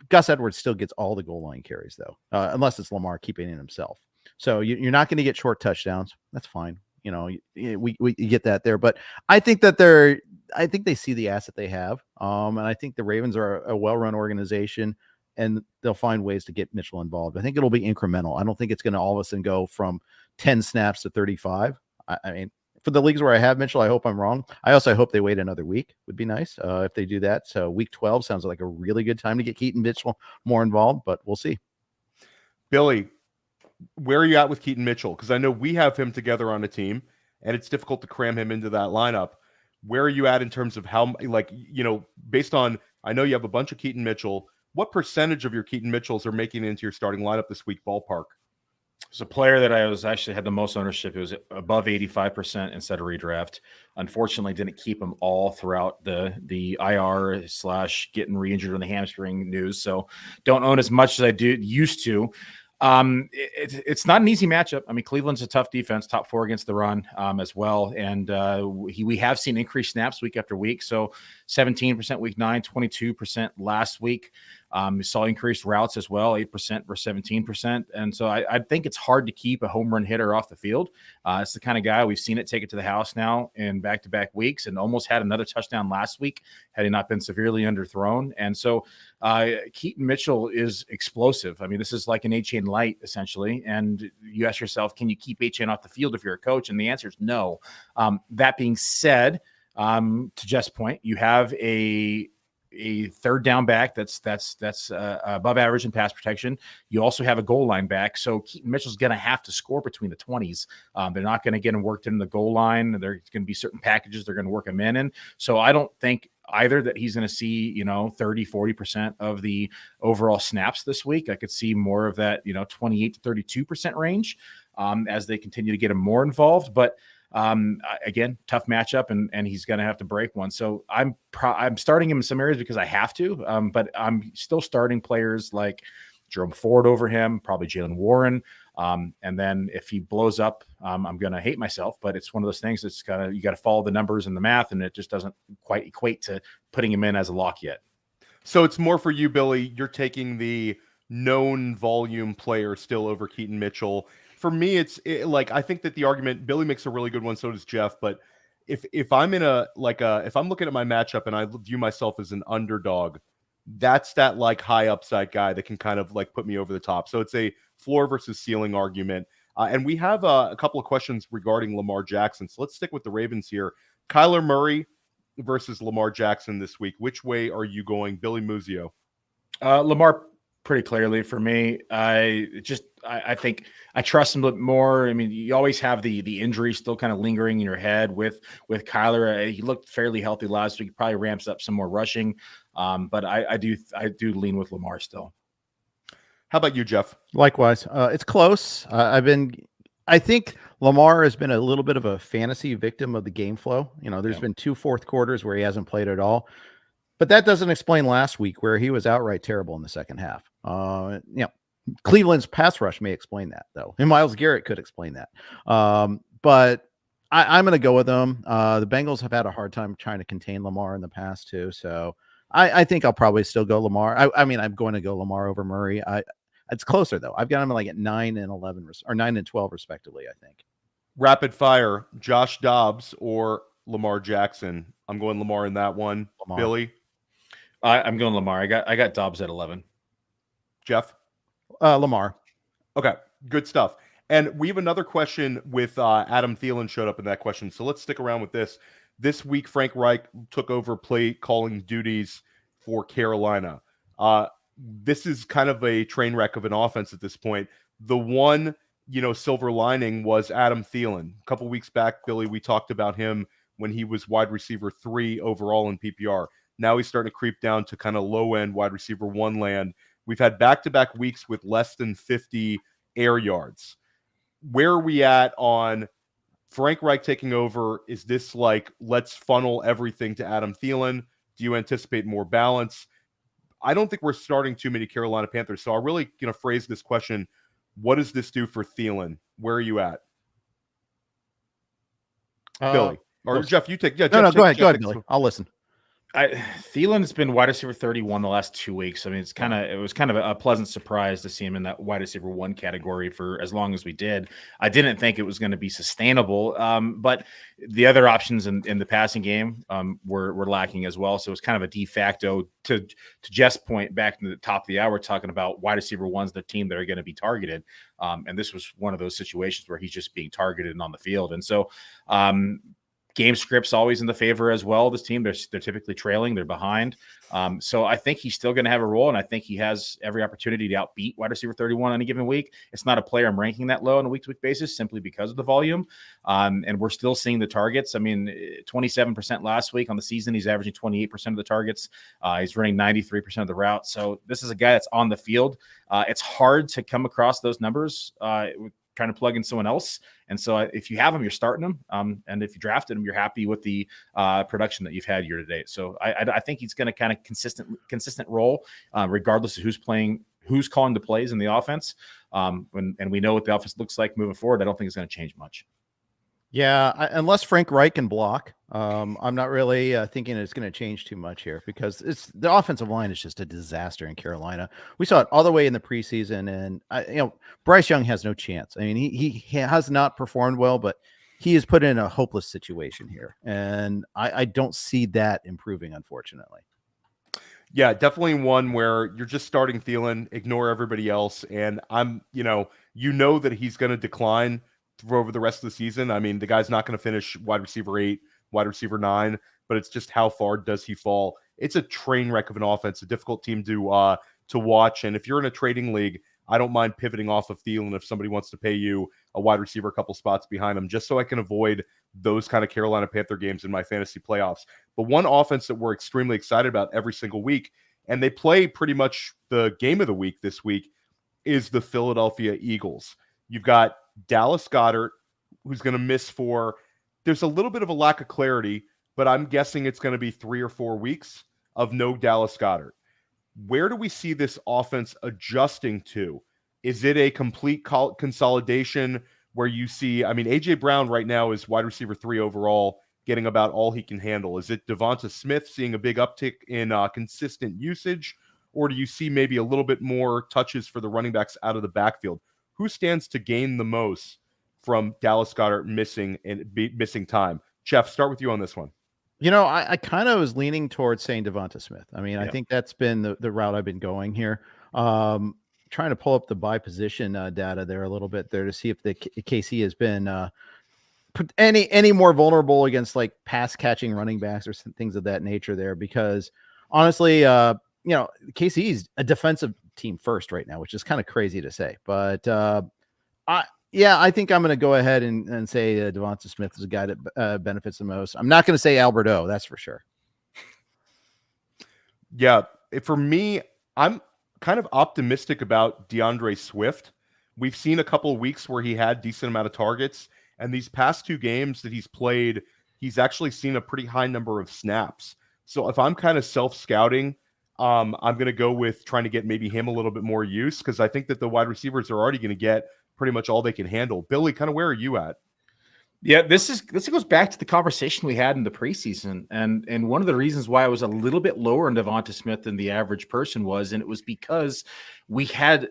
Gus Edwards still gets all the goal line carries though, unless it's Lamar keeping it himself. So you're not going to get short touchdowns. That's fine. We get that there, but I think that they see the asset they have. And I think the Ravens are a well-run organization and they'll find ways to get Mitchell involved. I think it'll be incremental. I don't think it's going to all of a sudden go from 10 snaps to 35. I mean, for the leagues where I have Mitchell, I hope I'm wrong. I also hope they wait another week. Would be nice if they do that. So week 12 sounds like a really good time to get Keaton Mitchell more involved, but we'll see. Billy, where are you at with Keaton Mitchell? Because I know we have him together on a team, and it's difficult to cram him into that lineup. Where are you at in terms of how, based on, I know you have a bunch of Keaton Mitchell. What percentage of your Keaton Mitchells are making it into your starting lineup this week, ballpark? It's a player that I had the most ownership. It was above 85% instead of redraft. Unfortunately, didn't keep him all throughout the IR / getting re-injured on the hamstring news. So don't own as much as I used to. It's not an easy matchup. I mean, Cleveland's a tough defense, top 4 against the run as well. And we have seen increased snaps week after week. So 17% week 9, 22% last week. You saw increased routes as well, 8% versus 17%. And so I think it's hard to keep a home run hitter off the field. It's the kind of guy we've seen it take it to the house now in back-to-back weeks, and almost had another touchdown last week had he not been severely underthrown. And so Keaton Mitchell is explosive. I mean, this is like an A-chain light essentially. And you ask yourself, can you keep A-chain off the field if you're a coach? And the answer is no. That being said, to Jeff's point, you have a third down back that's above average in pass protection. You also have a goal line back. So Keaton Mitchell's going to have to score between the 20s. They're not going to get him worked in the goal line. There's going to be certain packages they're going to work him in. So I don't think either that he's going to see, 30, 40% of the overall snaps this week. I could see more of that, 28 to 32% range as they continue to get him more involved. But again, tough matchup, and he's going to have to break one. So I'm starting him in some areas because I have to, but I'm still starting players like Jerome Ford over him, probably Jaylen Warren. And then if he blows up, I'm going to hate myself, but it's one of those things that's you got to follow the numbers and the math, and it just doesn't quite equate to putting him in as a lock yet. So it's more for you, Billy. You're taking the known volume player still over Keaton Mitchell. For me, I think that the argument, Billy makes a really good one, so does Jeff. But if I'm in if I'm looking at my matchup and I view myself as an underdog, that's that high upside guy that can kind of put me over the top. So it's a floor versus ceiling argument. And we have a couple of questions regarding Lamar Jackson. So let's stick with the Ravens here. Kyler Murray versus Lamar Jackson this week. Which way are you going, Billy Muzio? Lamar, pretty clearly for me. I think I trust him a bit more. I mean, you always have the injury still kind of lingering in your head with Kyler. He looked fairly healthy last week. He probably ramps up some more rushing. But I do lean with Lamar still. How about you, Jeff? Likewise. It's close. I think Lamar has been a little bit of a fantasy victim of the game flow. There's been 2 fourth quarters where he hasn't played at all. But that doesn't explain last week where he was outright terrible in the second half. Cleveland's pass rush may explain that, though. And Myles Garrett could explain that. But I'm going to go with them. The Bengals have had a hard time trying to contain Lamar in the past, too. So I think I'll probably still go Lamar. I'm going to go Lamar over Murray. It's closer, though. I've got him at 9 and 11 or 9 and 12, respectively, I think. Rapid fire, Josh Dobbs or Lamar Jackson? I'm going Lamar in that one. Lamar. Billy? I'm going Lamar. I got Dobbs at 11. Jeff? Lamar. Okay, good stuff. And we have another question with Adam Thielen showed up in that question. So let's stick around with this. This week, Frank Reich took over play calling duties for Carolina. This is kind of a train wreck of an offense at this point. The one, silver lining was Adam Thielen. A couple weeks back, Billy, we talked about him when he was wide receiver 3 overall in PPR. Now he's starting to creep down to kind of low-end wide receiver 1 land. We've had back-to-back weeks with less than 50 air yards. Where are we at on Frank Reich taking over? Is this let's funnel everything to Adam Thielen? Do you anticipate more balance? I don't think we're starting too many Carolina Panthers. So I'll really phrase this question. What does this do for Thielen? Where are you at? Billy. Or Jeff, you take. Yeah, No, Jeff, go ahead, Billy. I'll listen. Thielen's been wide receiver 31 the last 2 weeks. I mean, it was kind of a pleasant surprise to see him in that wide receiver 1 category for as long as we did. I didn't think it was going to be sustainable, but the other options in the passing game were lacking as well. So it was kind of a de facto to Jeff's point back in the top of the hour, talking about wide receiver 1's the team that are going to be targeted. And this was one of those situations where he's just being targeted and on the field. And so, game script's always in the favor as well. This team, they're typically trailing, they're behind. So I think he's still going to have a role, and I think he has every opportunity to outbeat wide receiver 31 on any given week. It's not a player I'm ranking that low on a week-to-week basis simply because of the volume. And we're still seeing the targets. I mean, 27% last week on the season. He's averaging 28% of the targets. He's running 93% of the routes. So this is a guy that's on the field. It's hard to come across those numbers trying to plug in someone else. And so if you have him, you're starting him. And if you drafted him, you're happy with the production that you've had year to date. So I think he's going to kind of consistent role regardless of who's playing, who's calling the plays in the offense. And we know what the offense looks like moving forward. I don't think it's going to change much. Yeah, unless Frank Reich can block, I'm not really thinking it's going to change too much here because the offensive line is just a disaster in Carolina. We saw it all the way in the preseason, and Bryce Young has no chance. I mean, he has not performed well, but he is put in a hopeless situation here, and I don't see that improving, unfortunately. Yeah, definitely one where you're just starting Thielen, ignore everybody else, and that he's going to decline over the rest of the season. I mean, the guy's not going to finish wide receiver 8, wide receiver 9, but it's just how far does he fall? It's a train wreck of an offense, a difficult team to watch. And if you're in a trading league, I don't mind pivoting off of Thielen if somebody wants to pay you a wide receiver a couple spots behind him, just so I can avoid those kind of Carolina Panther games in my fantasy playoffs. But one offense that we're extremely excited about every single week, and they play pretty much the game of the week this week, is the Philadelphia Eagles. You've got Dallas Goedert, who's going to miss there's a little bit of a lack of clarity, but I'm guessing it's going to be 3 or 4 weeks of no Dallas Goedert. Where do we see this offense adjusting to? Is it a complete consolidation where you see, A.J. Brown right now is wide receiver 3 overall, getting about all he can handle. Is it Devonta Smith seeing a big uptick in consistent usage, or do you see maybe a little bit more touches for the running backs out of the backfield? Who stands to gain the most from Dallas Goedert missing time? Jeff, start with you on this one. I kind of was leaning towards saying Devonta Smith. I think that's been the route I've been going here. Trying to pull up the by position data there a little bit there to see if the KC has been any more vulnerable against like pass catching running backs or some things of that nature there, because honestly, KC is a defensive team first right now, which is kind of crazy to say, but I think I'm going to go ahead and say Devonta Smith is a guy that benefits the most. I'm not going to say Albert O, that's for sure. Yeah, for me, I'm kind of optimistic about DeAndre Swift. We've seen a couple of weeks where he had decent amount of targets, and these past 2 games that he's played, he's actually seen a pretty high number of snaps. So if I'm kind of self-scouting, I'm going to go with trying to get maybe him a little bit more use, because I think that the wide receivers are already going to get pretty much all they can handle. Billy, kind of where are you at? Yeah, this goes back to the conversation we had in the preseason, and one of the reasons why I was a little bit lower in Devonta Smith than the average person was, and it was because we had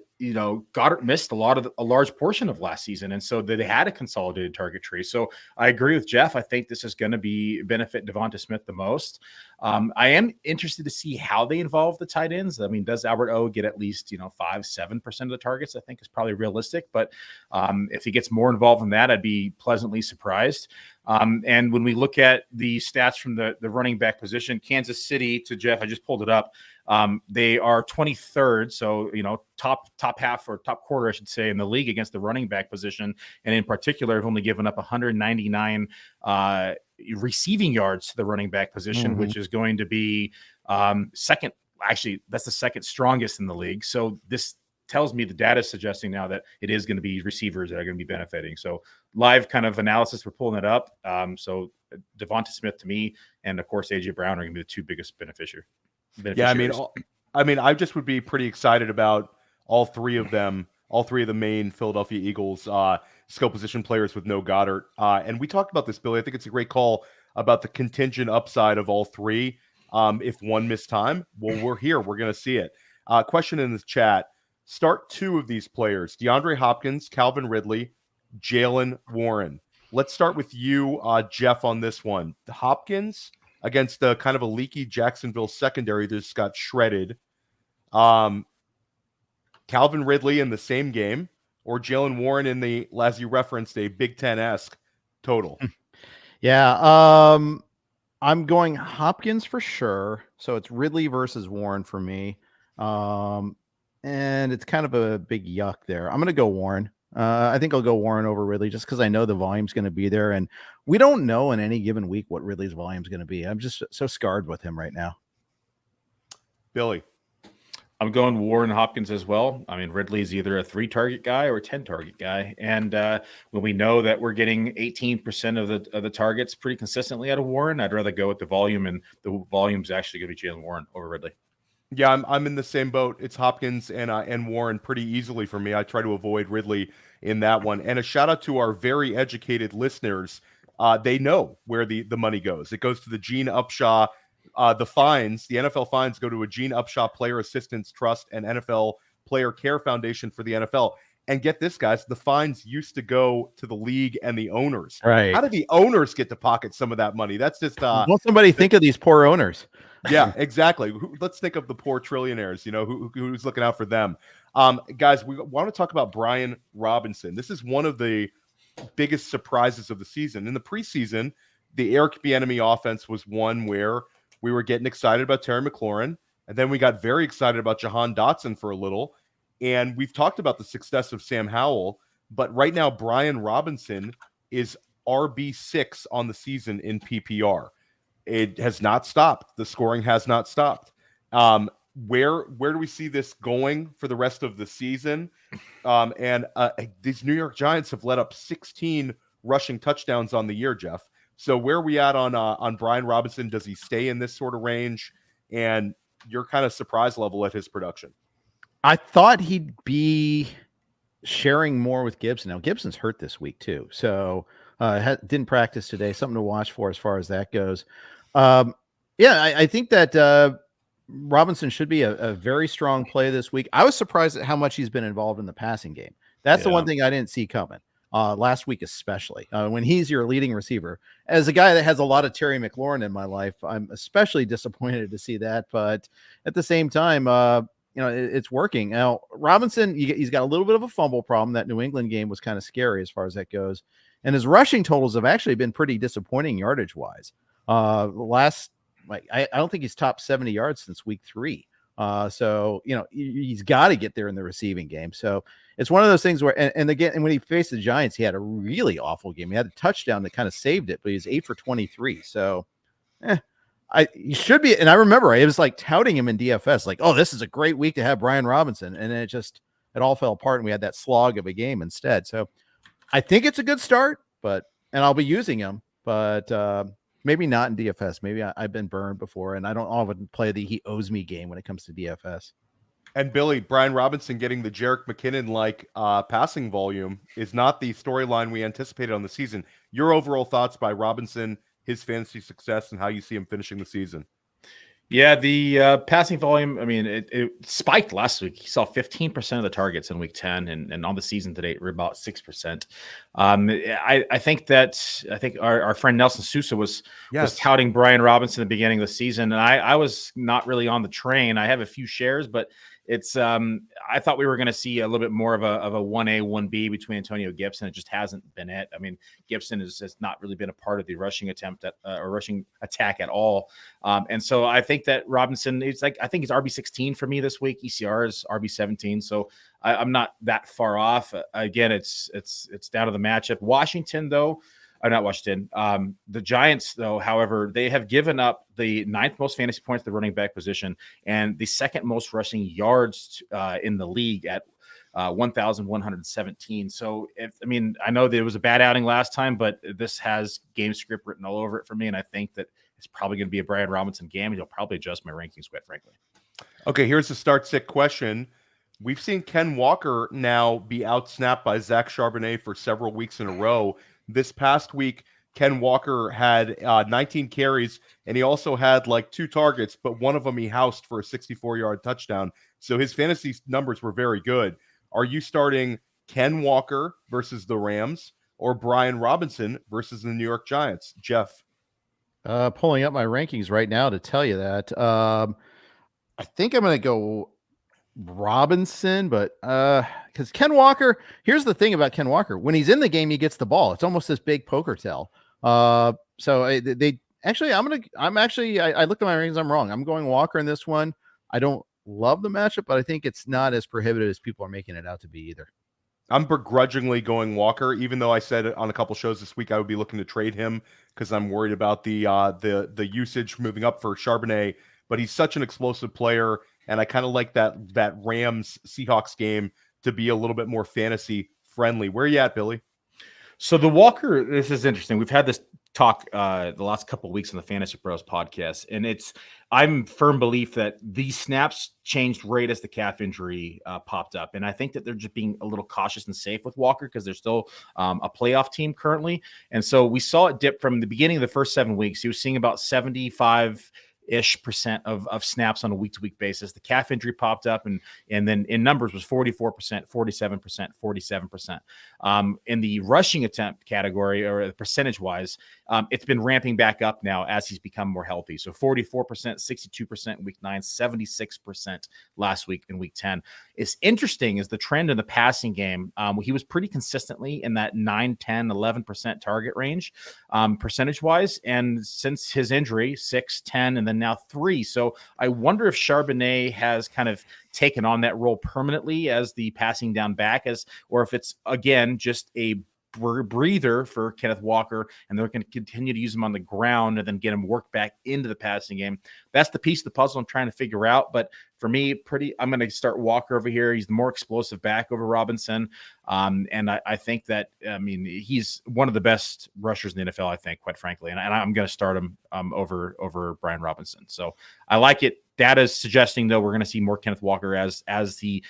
Goddard missed a large portion of last season, and so they had a consolidated target tree. So I agree with Jeff. I think this is going to benefit Devonta Smith the most. I am interested to see how they involve the tight ends. Does Albert O get at least 5-7% of the targets? I think is probably realistic, but if he gets more involved in that, I'd be pleasantly surprised. And when we look at the stats from the running back position, Kansas City, to Jeff, I just pulled it up. They are 23rd, so top half or top quarter, I should say, in the league against the running back position, and in particular, have only given up 199 receiving yards to the running back position, which is going to be second. Actually, that's the second strongest in the league. So this tells me the data is suggesting now that it is going to be receivers that are going to be benefiting. So live kind of analysis, we're pulling it up. So Devonta Smith to me, and of course AJ Brown, are going to be the 2 biggest beneficiaries. Yeah, I just would be pretty excited about all 3 of them, all 3 of the main Philadelphia Eagles skill position players with no Goddard. And we talked about this, Billy. I think it's a great call about the contingent upside of all 3. If one missed time, well, we're here. We're going to see it. Question in the chat. Start 2 of these players: DeAndre Hopkins, Calvin Ridley, Jaylen Warren. Let's start with you, Jeff, on this one. Hopkins against the kind of a leaky Jacksonville secondary that just got shredded. Calvin Ridley in the same game, or Jaylen Warren in the, as you referenced, a Big Ten-esque total? Yeah, I'm going Hopkins for sure. So it's Ridley versus Warren for me. And it's kind of a big yuck there. I'm going to go Warren. I think I'll go Warren over Ridley just because I know the volume's going to be there. And we don't know in any given week what Ridley's volume is going to be. I'm just so scarred with him right now. Billy. I'm going Warren Hopkins as well. Ridley is either a 3-target guy or a 10-target guy. And when we know that we're getting 18% of the targets pretty consistently out of Warren, I'd rather go with the volume, and the volume's actually going to be Jaylen Warren over Ridley. Yeah, I'm in the same boat. It's Hopkins and Warren pretty easily for me. I try to avoid Ridley in that one. And a shout out to our very educated listeners. They know where the money goes. It goes to the Gene Upshaw. The fines, the NFL fines, go to a Gene Upshaw Player Assistance Trust and NFL Player Care Foundation for the NFL. And get this, guys, the fines used to go to the league and the owners. Right. How do the owners get to pocket some of that money? That's just Won't somebody think of these poor owners? Yeah, exactly. Let's think of the poor trillionaires, who's looking out for them. Guys, we want to talk about Brian Robinson. This is one of the biggest surprises of the season. In the preseason, the Eric Bieniemy offense was one where we were getting excited about Terry McLaurin, and then we got very excited about Jahan Dotson for a little. And we've talked about the success of Sam Howell, but right now Brian Robinson is RB6 on the season in PPR. It has not stopped. The scoring has not stopped. Where do we see this going for the rest of the season? These New York Giants have let up 16 rushing touchdowns on the year, Jeff. So where are we at on Brian Robinson? Does he stay in this sort of range? And your kind of surprise level at his production? I thought he'd be sharing more with Gibson. Now, Gibson's hurt this week too, so didn't practice today. Something to watch for as far as that goes. I think that Robinson should be a very strong play this week. I was surprised at how much he's been involved in the passing game. That's the one thing I didn't see coming last week, especially when he's your leading receiver. As a guy that has a lot of Terry McLaurin in my life, I'm especially disappointed to see that. But at the same time, it's working. Now, Robinson, he's got a little bit of a fumble problem. That New England game was kind of scary as far as that goes. And his rushing totals have actually been pretty disappointing yardage-wise. I don't think he's top 70 yards since week 3. So he's got to get there in the receiving game. So it's one of those things where, and when he faced the Giants, he had a really awful game. He had a touchdown that kind of saved it, but he's 8 for 23. So, he should be. And I remember I was like touting him in DFS, like, oh, this is a great week to have Brian Robinson. And then it all fell apart and we had that slog of a game instead. So I think it's a good start, and I'll be using him, but maybe not in DFS. Maybe I've been burned before and I don't often play the he owes me game when it comes to DFS. And Billy, Brian Robinson getting the Jerick McKinnon-like passing volume is not the storyline we anticipated on the season. Your overall thoughts by Robinson, his fantasy success, and how you see him finishing the season? Yeah, the passing volume, I mean, it spiked last week. He saw 15% of the targets in week 10, and on the season to date, we're about 6%. I think our friend Nelson Sousa was touting Brian Robinson at the beginning of the season, and I was not really on the train. I have a few shares, but it's I thought we were going to see a little bit more of a 1A, 1B between Antonio Gibson. It just hasn't been it. I mean, Gibson has not really been a part of the rushing attempt or rushing attack at all. And so I think that Robinson, I think he's RB16 for me this week. ECR is RB17. So I'm not that far off. Again, it's down to the matchup. Washington, though, not Washington. The Giants, though, however, they have given up the 9th most fantasy points at the running back position and the 2nd most rushing yards in the league at 1,117. So, I know that it was a bad outing last time, but this has game script written all over it for me, and I think that it's probably going to be a Brian Robinson game, and he'll probably adjust my rankings, quite frankly. Okay, here's the start-sit question. We've seen Ken Walker now be outsnapped by Zach Charbonnet for several weeks in a row. This past week, Ken Walker had 19 carries, and he also had like 2 targets, but one of them he housed for a 64-yard touchdown. So his fantasy numbers were very good. Are you starting Ken Walker versus the Rams or Brian Robinson versus the New York Giants? Jeff? Pulling up my rankings right now to tell you that. I think I'm going to go Robinson, but because Ken Walker, here's the thing about Ken Walker: when he's in the game, he gets the ball. It's almost this big poker tell. So they actually, I looked at my rankings. I'm wrong. I'm going Walker in this one. I don't love the matchup, but I think it's not as prohibitive as people are making it out to be either. I'm begrudgingly going Walker, even though I said on a couple shows this week I would be looking to trade him because I'm worried about the usage moving up for Charbonnet. But he's such an explosive player. And I kind of like that Rams Seahawks game to be a little bit more fantasy friendly. Where are you at, Billy? So the Walker, this is interesting. We've had this talk the last couple of weeks on the Fantasy Pros podcast, and I'm firm belief that these snaps changed right as the calf injury popped up, and I think that they're just being a little cautious and safe with Walker because they're still a playoff team currently, and so we saw it dip from the beginning of the first 7 weeks. He was seeing about 75% of snaps on a week-to-week basis. The calf injury popped up, and then in numbers was 44%, 47%, 47%. In the rushing attempt category, or percentage-wise, it's been ramping back up now as he's become more healthy. So 44%, 62% in week 9, 76% last week in week 10. It's interesting is the trend in the passing game. He was pretty consistently in that 9, 10, 11% target range percentage-wise. And since his injury, 6, 10, and then now 3. So I wonder if Charbonnet has kind of taken on that role permanently as the passing down back, or if it's, again, just a breather for Kenneth Walker, and they're going to continue to use him on the ground and then get him worked back into the passing game. That's the piece of the puzzle I'm trying to figure out. But for me, I'm going to start Walker over here. He's the more explosive back over Robinson. And I think that, he's one of the best rushers in the NFL, I think, quite frankly. And I'm going to start him over Brian Robinson. So I like it. Data is suggesting, though, we're going to see more Kenneth Walker as he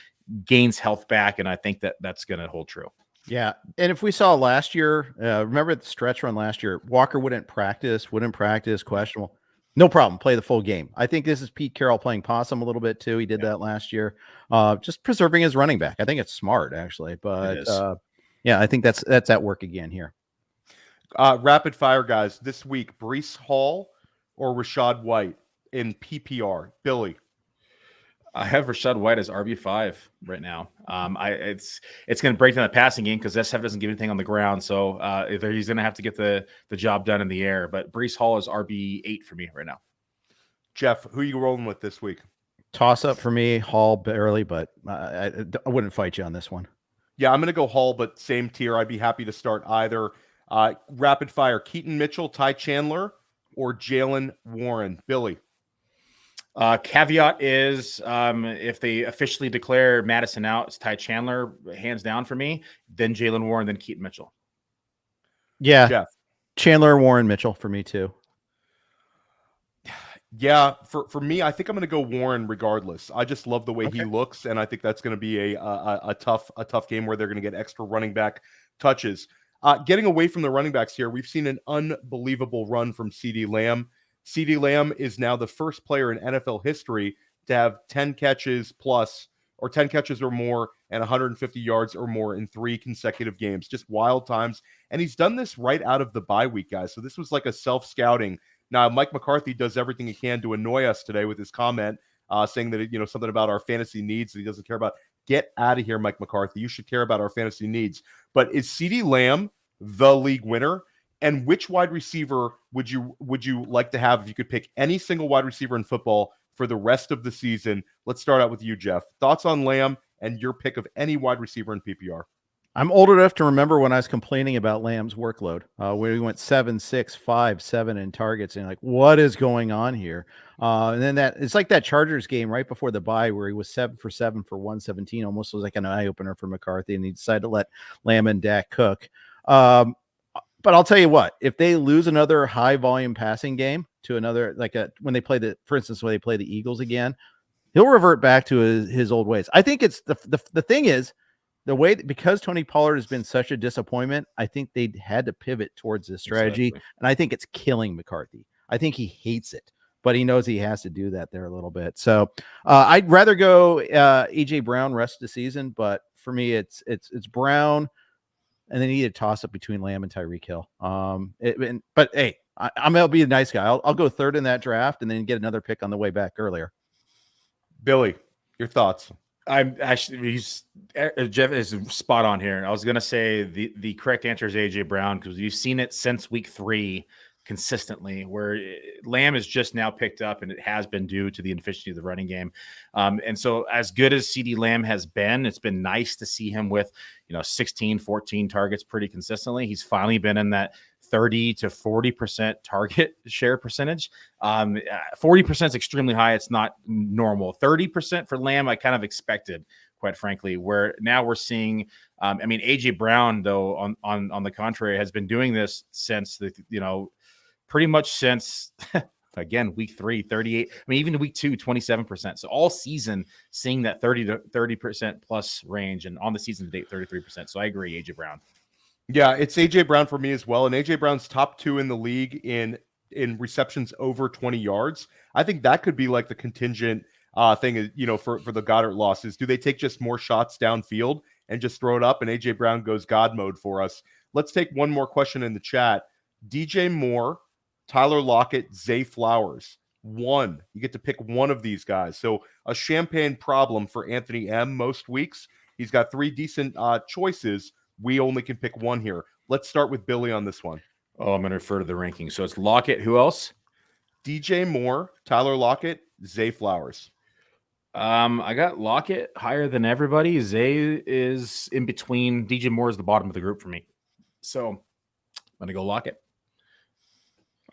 gains health back. And I think that that's going to hold true. Yeah. And if we saw last year, remember the stretch run last year, Walker wouldn't practice, questionable. No problem. Play the full game. I think this is Pete Carroll playing possum a little bit too. He did that last year. Just preserving his running back. I think it's smart actually, but I think that's at work again here. Rapid fire guys this week, Breece Hall or Rachaad White in PPR. Billy. I have Rachaad White as RB5 right now. It's going to break down the passing game because SF doesn't give anything on the ground, so either he's going to have to get the job done in the air. But Breece Hall is RB8 for me right now. Jeff, who are you rolling with this week? Toss up for me, Hall barely, but I wouldn't fight you on this one. Yeah, I'm going to go Hall, but same tier. I'd be happy to start either. Rapid fire, Keaton Mitchell, Ty Chandler, or Jaylen Warren. Billy. Caveat is if they officially declare Madison out, it's Ty Chandler, hands down for me, then Jaylen Warren, then Keaton Mitchell. Yeah, Jeff. Chandler, Warren, Mitchell for me too. Yeah, for me, I think I'm going to go Warren regardless. I just love the way he looks, and I think that's going to be a tough game where they're going to get extra running back touches. Getting away from the running backs here, we've seen an unbelievable run from CeeDee Lamb. CeeDee Lamb is now the first player in NFL history to have 10 catches plus, or 10 catches or more, and 150 yards or more in 3 consecutive games. Just wild times. And he's done this right out of the bye week, guys. So this was like a self-scouting. Now, Mike McCarthy does everything he can to annoy us today with his comment, saying that, something about our fantasy needs that he doesn't care about. Get out of here, Mike McCarthy. You should care about our fantasy needs. But is CeeDee Lamb the league winner? And which wide receiver would you like to have if you could pick any single wide receiver in football for the rest of the season? Let's start out with you, Jeff. Thoughts on Lamb and your pick of any wide receiver in PPR? I'm old enough to remember when I was complaining about Lamb's workload, where we went 7, 6, 5, 7 in targets, and like, what is going on here? And then it's like that Chargers game right before the bye where he was 7 for 7 for 117, almost was like an eye opener for McCarthy, and he decided to let Lamb and Dak cook. But I'll tell you what, if they lose another high volume passing game to another, when they play when they play the Eagles again, he'll revert back to his old ways. I think it's the thing is the way because Tony Pollard has been such a disappointment. I think they had to pivot towards this strategy. Exactly. And I think it's killing McCarthy. I think he hates it, but he knows he has to do that there a little bit. So I'd rather go AJ Brown rest of the season, but for me, it's Brown. And then you need a toss up between Lamb and Tyreek Hill. But hey, I'm gonna be a nice guy. I'll go third in that draft and then get another pick on the way back earlier. Billy, your thoughts? I'm actually Jeff is spot on here. I was gonna say the correct answer is AJ Brown because you've seen it since week 3 consistently, where Lamb is just now picked up, and it has been due to the inefficiency of the running game. And so as good as CeeDee Lamb has been, it's been nice to see him with 16, 14 targets pretty consistently. He's finally been in that 30 to 40% target share percentage. 40% is extremely high. It's not normal. 30% for Lamb, I kind of expected, quite frankly, where now we're seeing, AJ Brown, though, on the contrary, has been doing this since pretty much since again, week 3, 38. I mean, even week 2, 27%. So all season seeing that 30% plus range, and on the season to date, 33%. So I agree, AJ Brown. Yeah, it's AJ Brown for me as well. And AJ Brown's top 2 in the league in receptions over 20 yards. I think that could be like the contingent thing, for the Goddard losses. Do they take just more shots downfield and just throw it up? And AJ Brown goes God mode for us. Let's take one more question in the chat. DJ Moore, Tyler Lockett, Zay Flowers. You get to pick one of these guys. So a champagne problem for Anthony M most weeks. He's got 3 decent choices. We only can pick one here. Let's start with Billy on this one. Oh, I'm going to refer to the rankings. So it's Lockett. Who else? DJ Moore, Tyler Lockett, Zay Flowers. I got Lockett higher than everybody. Zay is in between. DJ Moore is the bottom of the group for me. So I'm going to go Lockett.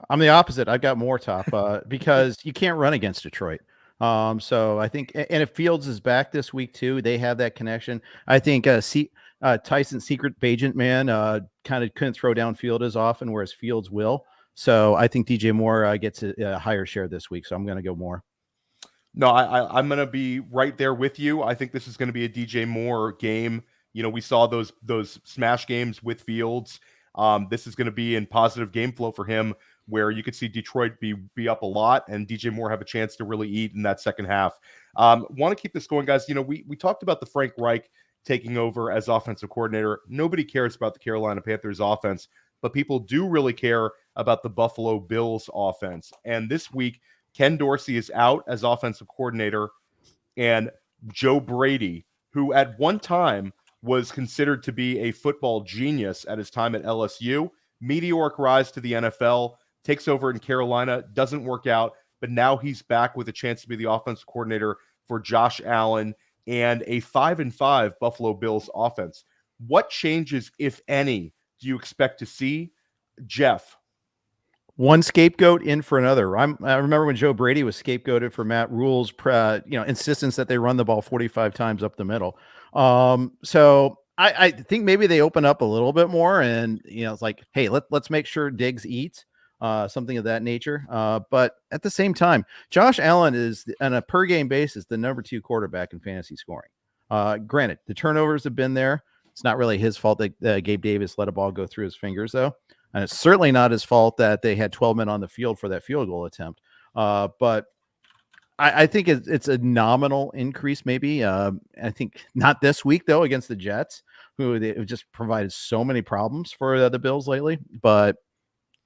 I'm the opposite. I've got Moore top because you can't run against Detroit. So I think, and if Fields is back this week too, they have that connection. I think Tyson Secret Agent Man kind of couldn't throw downfield as often, whereas Fields will. So I think DJ Moore gets a higher share this week. So I'm going to go Moore. No, I'm going to be right there with you. I think this is going to be a DJ Moore game. We saw those smash games with Fields. This is going to be in positive game flow for him, where you could see Detroit be up a lot and DJ Moore have a chance to really eat in that second half. Want to keep this going, guys. We talked about the Frank Reich taking over as offensive coordinator. Nobody cares about the Carolina Panthers offense, but people do really care about the Buffalo Bills offense. And this week, Ken Dorsey is out as offensive coordinator, and Joe Brady, who at one time was considered to be a football genius at his time at LSU, meteoric rise to the NFL, takes over in Carolina, doesn't work out, but now he's back with a chance to be the offensive coordinator for Josh Allen and a 5-5 Buffalo Bills offense. What changes, if any, do you expect to see? Jeff? One scapegoat in for another. I remember when Joe Brady was scapegoated for Matt Rule's insistence that they run the ball 45 times up the middle. So I think maybe they open up a little bit more, and it's like, hey, let's make sure Diggs eats, something of that nature. But at the same time, Josh Allen is on a per game basis the number 2 quarterback in fantasy scoring. Granted, the turnovers have been there. It's not really his fault that Gabe Davis let a ball go through his fingers, though. And it's certainly not his fault that they had 12 men on the field for that field goal attempt. But I think it's a nominal increase, maybe. I think not this week, though, against the Jets, who they just provided so many problems for the Bills lately. But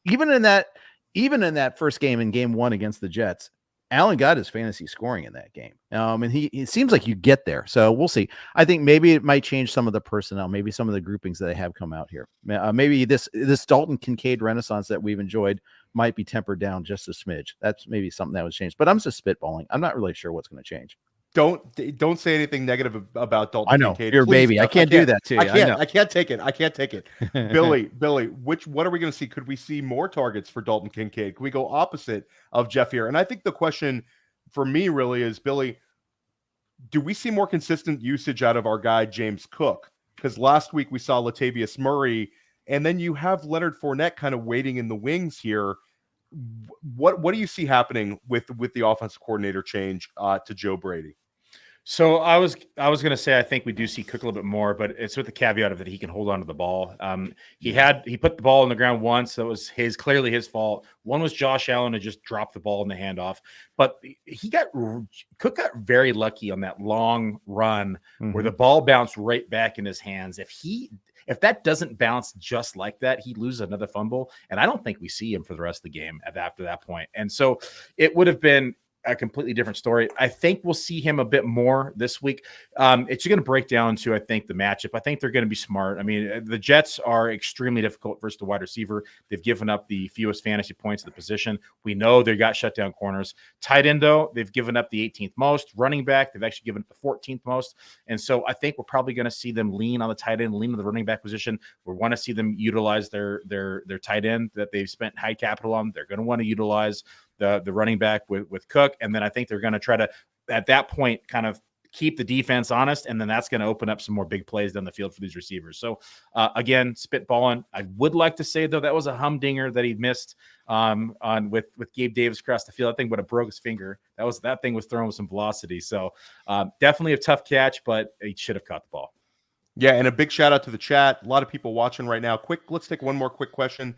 even in that first game, in game 1 against the Jets, Allen got his fantasy scoring in that game. And it seems like you get there. So we'll see. I think maybe it might change some of the personnel, maybe some of the groupings that they have come out here. Maybe this Dalton Kincaid renaissance that we've enjoyed might be tempered down just a smidge. That's maybe something that was changed. But I'm just spitballing. I'm not really sure what's going to change. Don't say anything negative about Dalton. I know Kincaid. you're a baby. I can't do that to you. I can't take it. Billy, what are we going to see? Could we see more targets for Dalton Kincaid? Can we go opposite of Jeff here? And I think the question for me really is, Billy, do we see more consistent usage out of our guy James Cook? Because last week we saw Latavius Murray, and then you have Leonard Fournette kind of waiting in the wings here. What do you see happening with the offensive coordinator change to Joe Brady? So I was going to say I think we do see Cook a little bit more, but it's with the caveat of that he can hold on to the ball. He put the ball on the ground once. That was clearly his fault. One was Josh Allen to just drop the ball in the handoff, but Cook got very lucky on that long run where the ball bounced right back in his hands. If that doesn't bounce just like that, he loses another fumble, and I don't think we see him for the rest of the game after that point. And so it would have been a completely different story. I think we'll see him a bit more this week. It's going to break down to, I think, the matchup. I think they're going to be smart. I mean, the Jets are extremely difficult versus the wide receiver. They've given up the fewest fantasy points at the position. We know they got shutdown corners. Tight end, though, they've given up the 18th most. Running back, they've actually given up the 14th most. And so I think we're probably going to see them lean on the tight end, lean on the running back position. We want to see them utilize their tight end that they've spent high capital on. They're going to want to utilize the running back with Cook. And then I think they're going to try to, at that point, kind of keep the defense honest, and then that's going to open up some more big plays down the field for these receivers. So again, spitballing. I would like to say though that was a humdinger that he missed on with Gabe Davis across the field. I think would have broke his finger. That thing was thrown with some velocity. So definitely a tough catch, but he should have caught the ball. Yeah, and a big shout out to the chat. A lot of people watching right now. Let's take one more quick question.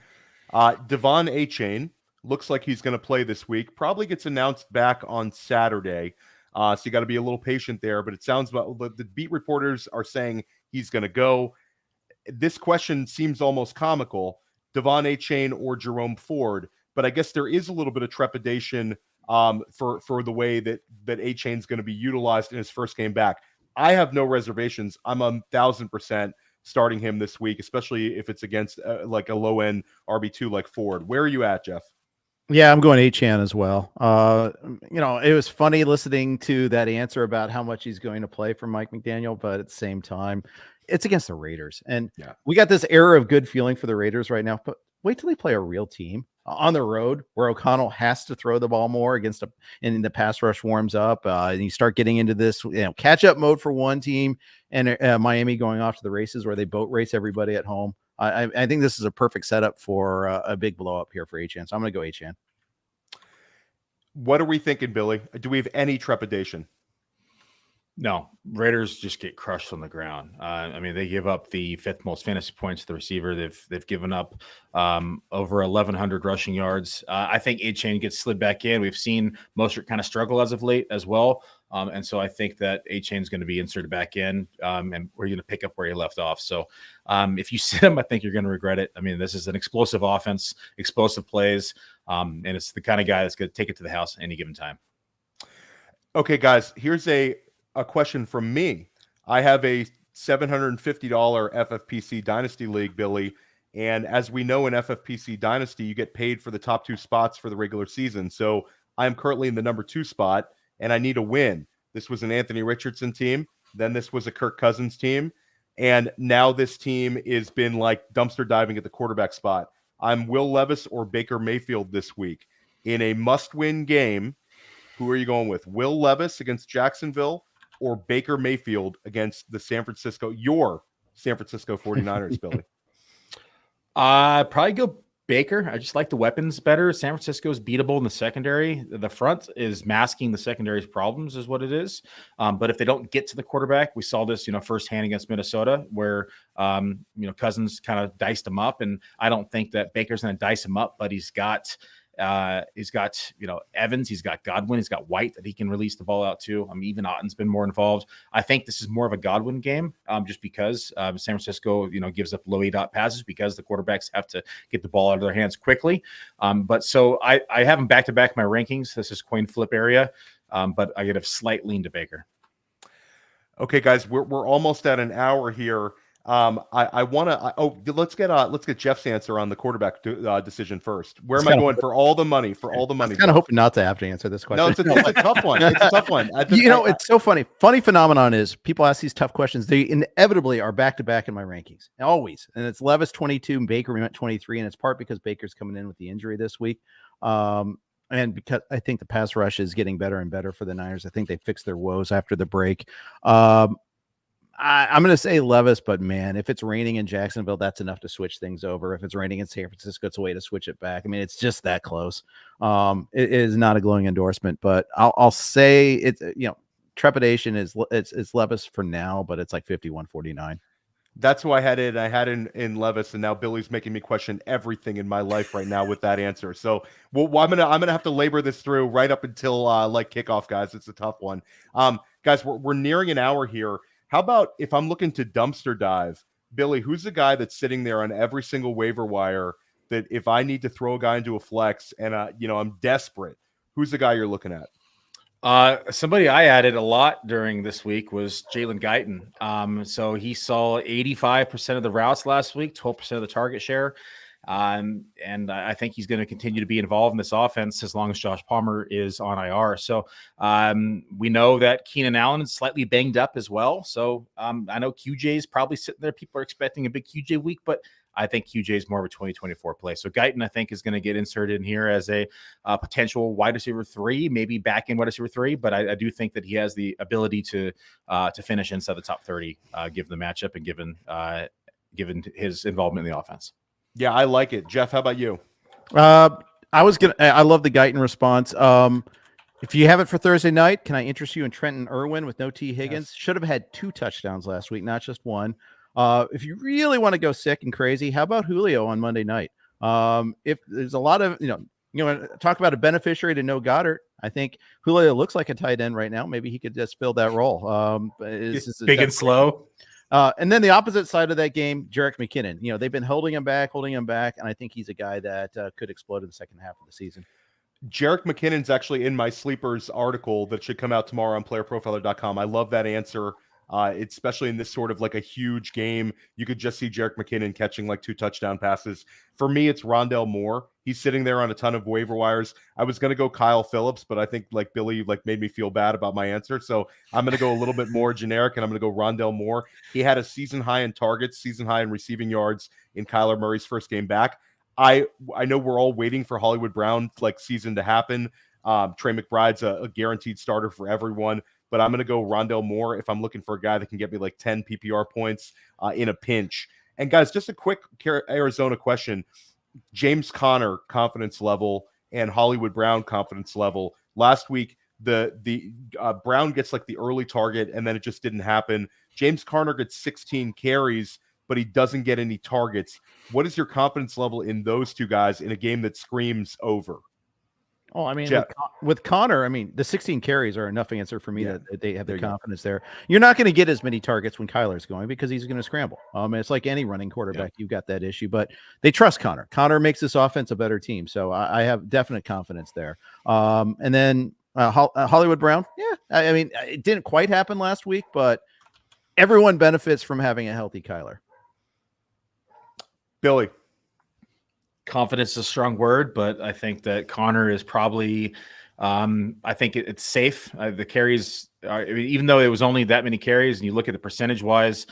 Devon Achane looks like he's going to play this week. Probably gets announced back on Saturday. So you got to be a little patient there. But it sounds about the beat reporters are saying he's going to go. This question seems almost comical. Devon Achane or Jerome Ford. But I guess there is a little bit of trepidation for the way that Achane's going to be utilized in his first game back. I have no reservations. I'm 1,000% starting him this week, especially if it's against like a low end RB2 like Ford. Where are you at, Jeff? Yeah, I'm going Achane as well. It was funny listening to that answer about how much he's going to play for Mike McDaniel, but at the same time, it's against the Raiders. And we got this era of good feeling for the Raiders right now, but wait till they play a real team on the road where O'Connell has to throw the ball more and the pass rush warms up, and you start getting into this catch up mode for one team, and Miami going off to the races where they boat race everybody at home. I think this is a perfect setup for a big blow up here for Achane. So I'm going to go Achane. What are we thinking, Billy? Do we have any trepidation? No, Raiders just get crushed on the ground. I mean, they give up the 5th most fantasy points to the receiver. They've given up over 1,100 rushing yards. I think Achane gets slid back in. We've seen Mostert kind of struggle as of late as well. And so I think that Achane's going to be inserted back in, and we're going to pick up where he left off. So if you sit him, I think you're going to regret it. I mean, this is an explosive offense, explosive plays, and it's the kind of guy that's going to take it to the house any given time. Okay, guys, here's a question from me. I have a $750 FFPC Dynasty League, Billy. And as we know in FFPC Dynasty, you get paid for the top 2 spots for the regular season. So I'm currently in the number 2 spot, and I need a win. This was an Anthony Richardson team. Then this was a Kirk Cousins team. And now this team has been like dumpster diving at the quarterback spot. I'm Will Levis or Baker Mayfield this week. In a must-win game, who are you going with? Will Levis against Jacksonville or Baker Mayfield against your San Francisco 49ers, Billy? Probably go Baker. I just like the weapons better. San Francisco is beatable in the secondary. The front is masking the secondary's problems is what it is. But if they don't get to the quarterback, we saw this, firsthand against Minnesota where, Cousins kind of diced him up. And I don't think that Baker's going to dice him up, but he's got Evans, he's got Godwin, he's got White that he can release the ball out to. Even Otten's been more involved. I think this is more of a Godwin game, just because San Francisco, gives up low A-dot passes because the quarterbacks have to get the ball out of their hands quickly. But so I have them back-to-back my rankings. This is coin flip area, but I get a slight lean to Baker. Okay, guys, we're almost at an hour here. I want to. Let's get Jeff's answer on the quarterback decision first. Where am I going for all the money? I'm kind of hoping not to have to answer this question. No, it's a tough one. It's a tough one. It's so funny. Funny phenomenon is people ask these tough questions. They inevitably are back to back in my rankings, always. And it's Levis 22 and Baker we went 23, and it's part because Baker's coming in with the injury this week. And because I think the pass rush is getting better and better for the Niners. I think they fixed their woes after the break. I'm going to say Levis, but man, if it's raining in Jacksonville, that's enough to switch things over. If it's raining in San Francisco, it's a way to switch it back. I mean, it's just that close. It is not a glowing endorsement, but I'll say it's, trepidation is it's Levis for now, but it's like 51-49. That's who I had in. I had in Levis, and now Billy's making me question everything in my life right now with that answer. So, I'm gonna have to labor this through right up until like kickoff, guys. It's a tough one. Guys, we're nearing an hour here. How about if I'm looking to dumpster dive, Billy, who's the guy that's sitting there on every single waiver wire that if I need to throw a guy into a flex and, I'm desperate, who's the guy you're looking at? Somebody I added a lot during this week was Jaylen Guyton. So he saw 85% of the routes last week, 12% of the target share. And I think he's going to continue to be involved in this offense as long as Josh Palmer is on IR. So we know that Keenan Allen is slightly banged up as well. So I know QJ is probably sitting there. People are expecting a big QJ week, but I think QJ is more of a 2024 play. So Guyton, I think, is going to get inserted in here as a potential wide receiver 3, maybe back in wide receiver 3. But I do think that he has the ability to finish inside the top 30, given the matchup and given his involvement in the offense. Yeah, I like it. Jeff, how about you? I love the Guyton response. If you have it for Thursday night, can I interest you in Trenton Irwin with no T. Higgins? Yes. Should have had 2 touchdowns last week, not just 1. If you really want to go sick and crazy, how about Julio on Monday night? If there's a lot of, talk about a beneficiary to no Goddard. I think Julio looks like a tight end right now. Maybe he could just fill that role. Big and slow. And then the opposite side of that game, Jerick McKinnon. They've been holding him back, and I think he's a guy that could explode in the second half of the season. Jerick McKinnon's actually in my sleepers article that should come out tomorrow on PlayerProfiler.com. I love that answer. Especially in this sort of like a huge game, you could just see Jerick McKinnon catching like 2 touchdown passes. For me, it's Rondale Moore. He's sitting there on a ton of waiver wires. I was going to go Kyle Phillips, but I think like Billy made me feel bad about my answer. So I'm going to go a little bit more generic, and I'm going to go Rondale Moore. He had a season high in targets, season high in receiving yards in Kyler Murray's first game back. I know we're all waiting for Hollywood Brown season to happen. Trey McBride's a guaranteed starter for everyone. But I'm going to go Rondale Moore if I'm looking for a guy that can get me like 10 PPR points in a pinch. And guys, just a quick Arizona question. James Conner confidence level and Hollywood Brown confidence level. Last week, the Brown gets like the early target, and then it just didn't happen. James Conner gets 16 carries, but he doesn't get any targets. What is your confidence level in those 2 guys in a game that screams over? Oh, I mean, with Connor, the 16 carries are enough answer for me that they have the confidence there. You're not going to get as many targets when Kyler's going because he's going to scramble. It's like any running quarterback. You've got that issue, but they trust Connor. Connor makes this offense a better team. So I have definite confidence there. And then Hollywood Brown. Yeah. It didn't quite happen last week, but everyone benefits from having a healthy Kyler. Billy. Confidence is a strong word, but I think that Connor is probably I think it's safe. The carries, even though it was only that many carries, and you look at the percentage wise,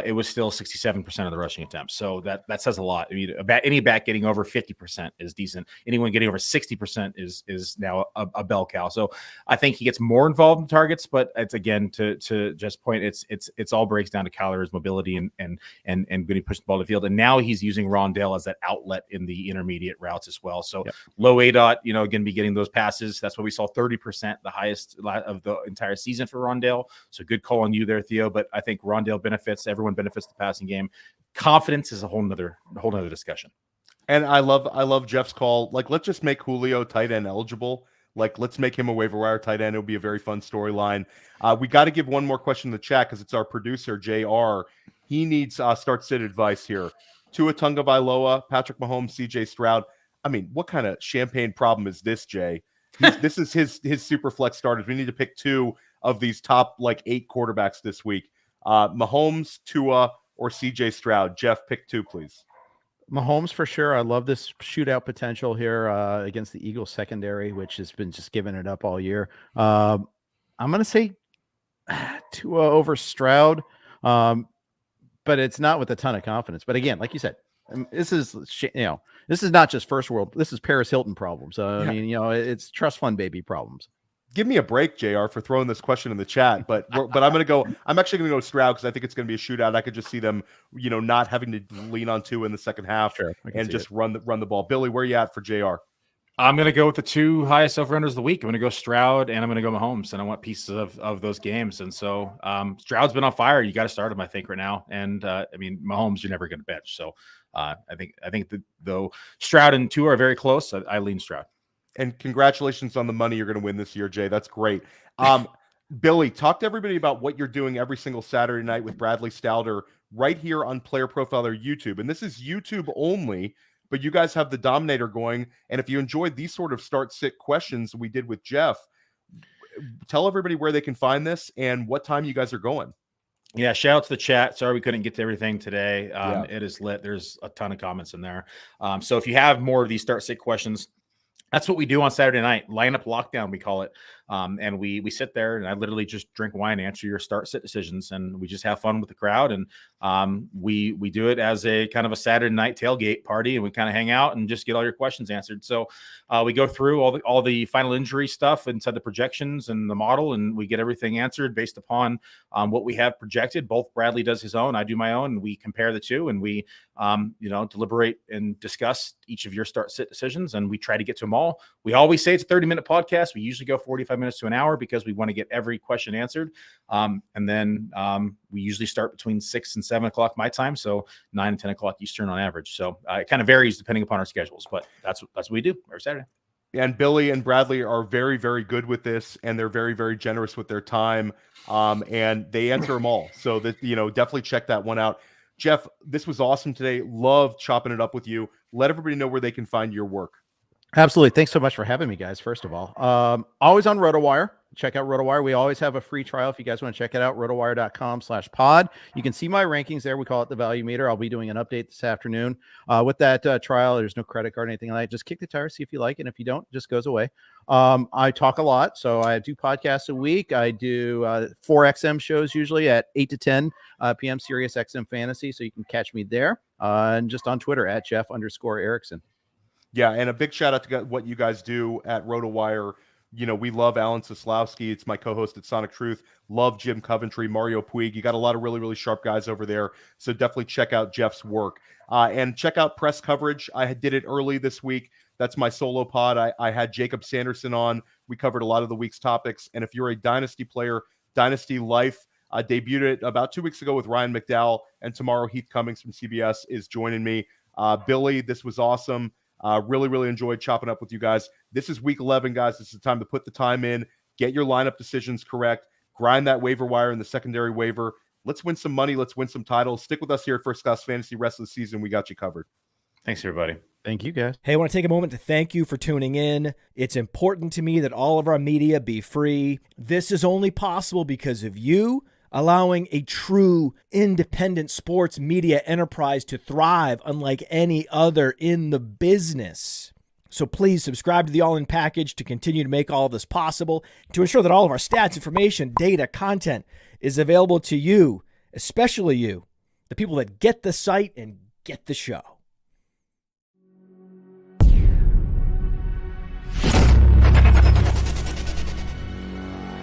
it was still 67% of the rushing attempts. So that says a lot. Any back getting over 50% is decent. Anyone getting over 60% is now a bell cow. So I think he gets more involved in targets, but it's again to just point. It's all breaks down to Kyler's mobility and when he pushed the ball to the field. And now he's using Rondale as that outlet in the intermediate routes as well. So low ADOT, again, be getting those passes. That's what we saw, 30%, the highest of the entire season for Rondale. So good call on you there, Theo. But I think Rondale benefits. Everyone benefits the passing game. Confidence is a whole nother discussion. And I love Jeff's call. Let's just make Julio tight end eligible. Let's make him a waiver wire tight end. It'll be a very fun storyline. We got to give one more question in the chat because it's our producer, JR. He needs start-sit advice here. Tua Tagovailoa, Patrick Mahomes, CJ Stroud. What kind of champagne problem is this, Jay? This is his super flex starters. We need to pick 2 of these top 8 quarterbacks this week. Mahomes, Tua, or CJ Stroud. Jeff, pick 2, please. Mahomes for sure. I love this shootout potential here against the Eagles secondary, which has been just giving it up all year. I'm going to say Tua over Stroud, but it's not with a ton of confidence. But again, like you said, this is not just first world. This is Paris Hilton problems. It's trust fund baby problems. Give me a break, JR, for throwing this question in the chat. But I'm actually going to go Stroud because I think it's going to be a shootout. I could just see them, not having to lean on 2 in the second half and just run the ball. Billy, where are you at for JR? I'm going to go with the 2 highest over-unders of the week. I'm going to go Stroud and I'm going to go Mahomes, and I want pieces of those games. And so Stroud's been on fire. You got to start him, I think, right now. And Mahomes, you're never going to bench. So I think though Stroud and Tua are very close, I lean Stroud. And congratulations on the money you're going to win this year, Jay. That's great. Billy, talk to everybody about what you're doing every single Saturday night with Bradley Stouter right here on Player Profiler YouTube. And this is YouTube only, but you guys have the Dominator going. And if you enjoyed these sort of start-sit questions we did with Jeff, tell everybody where they can find this and what time you guys are going. Yeah, shout out to the chat. Sorry we couldn't get to everything today. Yeah. It is lit. There's a ton of comments in there. So if you have more of these start sit questions, that's what we do on Saturday night. Lineup lockdown, we call it. And we sit there and I literally just drink wine, answer your start sit decisions, and we just have fun with the crowd. And we do it as a kind of a Saturday night tailgate party, and we kind of hang out and just get all your questions answered. So we go through all the final injury stuff inside the projections and the model, and we get everything answered based upon what we have projected. Both Bradley does his own, I do my own, and we compare the two, and we deliberate and discuss each of your start sit decisions, and we try to get to them all. We always say it's a 30-minute podcast. We usually go 45 minutes to an hour because we want to get every question answered. And then we usually start between 6 and 7 o'clock my time, so 9 and 10 o'clock Eastern on average. So it kind of varies depending upon our schedules, but that's what we do every Saturday. And Billy and Bradley are very, very good with this, and they're very, very generous with their time, and they answer them all. So that definitely check that one out. Jeff, this was awesome today. Love chopping it up with you. Let everybody know where they can find your work. Absolutely. Thanks so much for having me, guys. First of all, always on Rotowire. Check out Rotowire. We always have a free trial if you guys want to check it out. Rotowire.com/pod. You can see my rankings there. We call it the value meter. I'll be doing an update this afternoon. With that trial, there's no credit card or anything like that. Just kick the tires, see if you like it. And if you don't, it just goes away. I talk a lot. So I do podcasts a week. I do 4 XM shows usually at 8 to 10 p.m. Sirius XM Fantasy. So you can catch me there. And just on Twitter at Jeff_Erickson. Yeah, and a big shout out to what you guys do at Rotowire. We love Alan Soslowski. It's my co-host at Sonic Truth. Love Jim Coventry, Mario Puig. You got a lot of really, really sharp guys over there. So definitely check out Jeff's work. And check out press coverage. I did it early this week. That's my solo pod. I had Jacob Sanderson on. We covered a lot of the week's topics. And if you're a Dynasty player, Dynasty Life debuted it about 2 weeks ago with Ryan McDowell. And tomorrow, Heath Cummings from CBS is joining me. Billy, this was awesome. Really, really enjoyed chopping up with you guys. This is week 11, guys. This is the time to put the time in, get your lineup decisions correct, grind that waiver wire in the secondary waiver. Let's win some money. Let's win some titles. Stick with us here at First Class Fantasy. Rest of the season, we got you covered. Thanks, everybody. Thank you, guys. Hey, I want to take a moment to thank you for tuning in. It's important to me that all of our media be free. This is only possible because of you, allowing a true independent sports media enterprise to thrive unlike any other in the business. So please subscribe to the All In Package to continue to make all of this possible, to ensure that all of our stats, information, data, content is available to you, especially you, the people that get the site and get the show.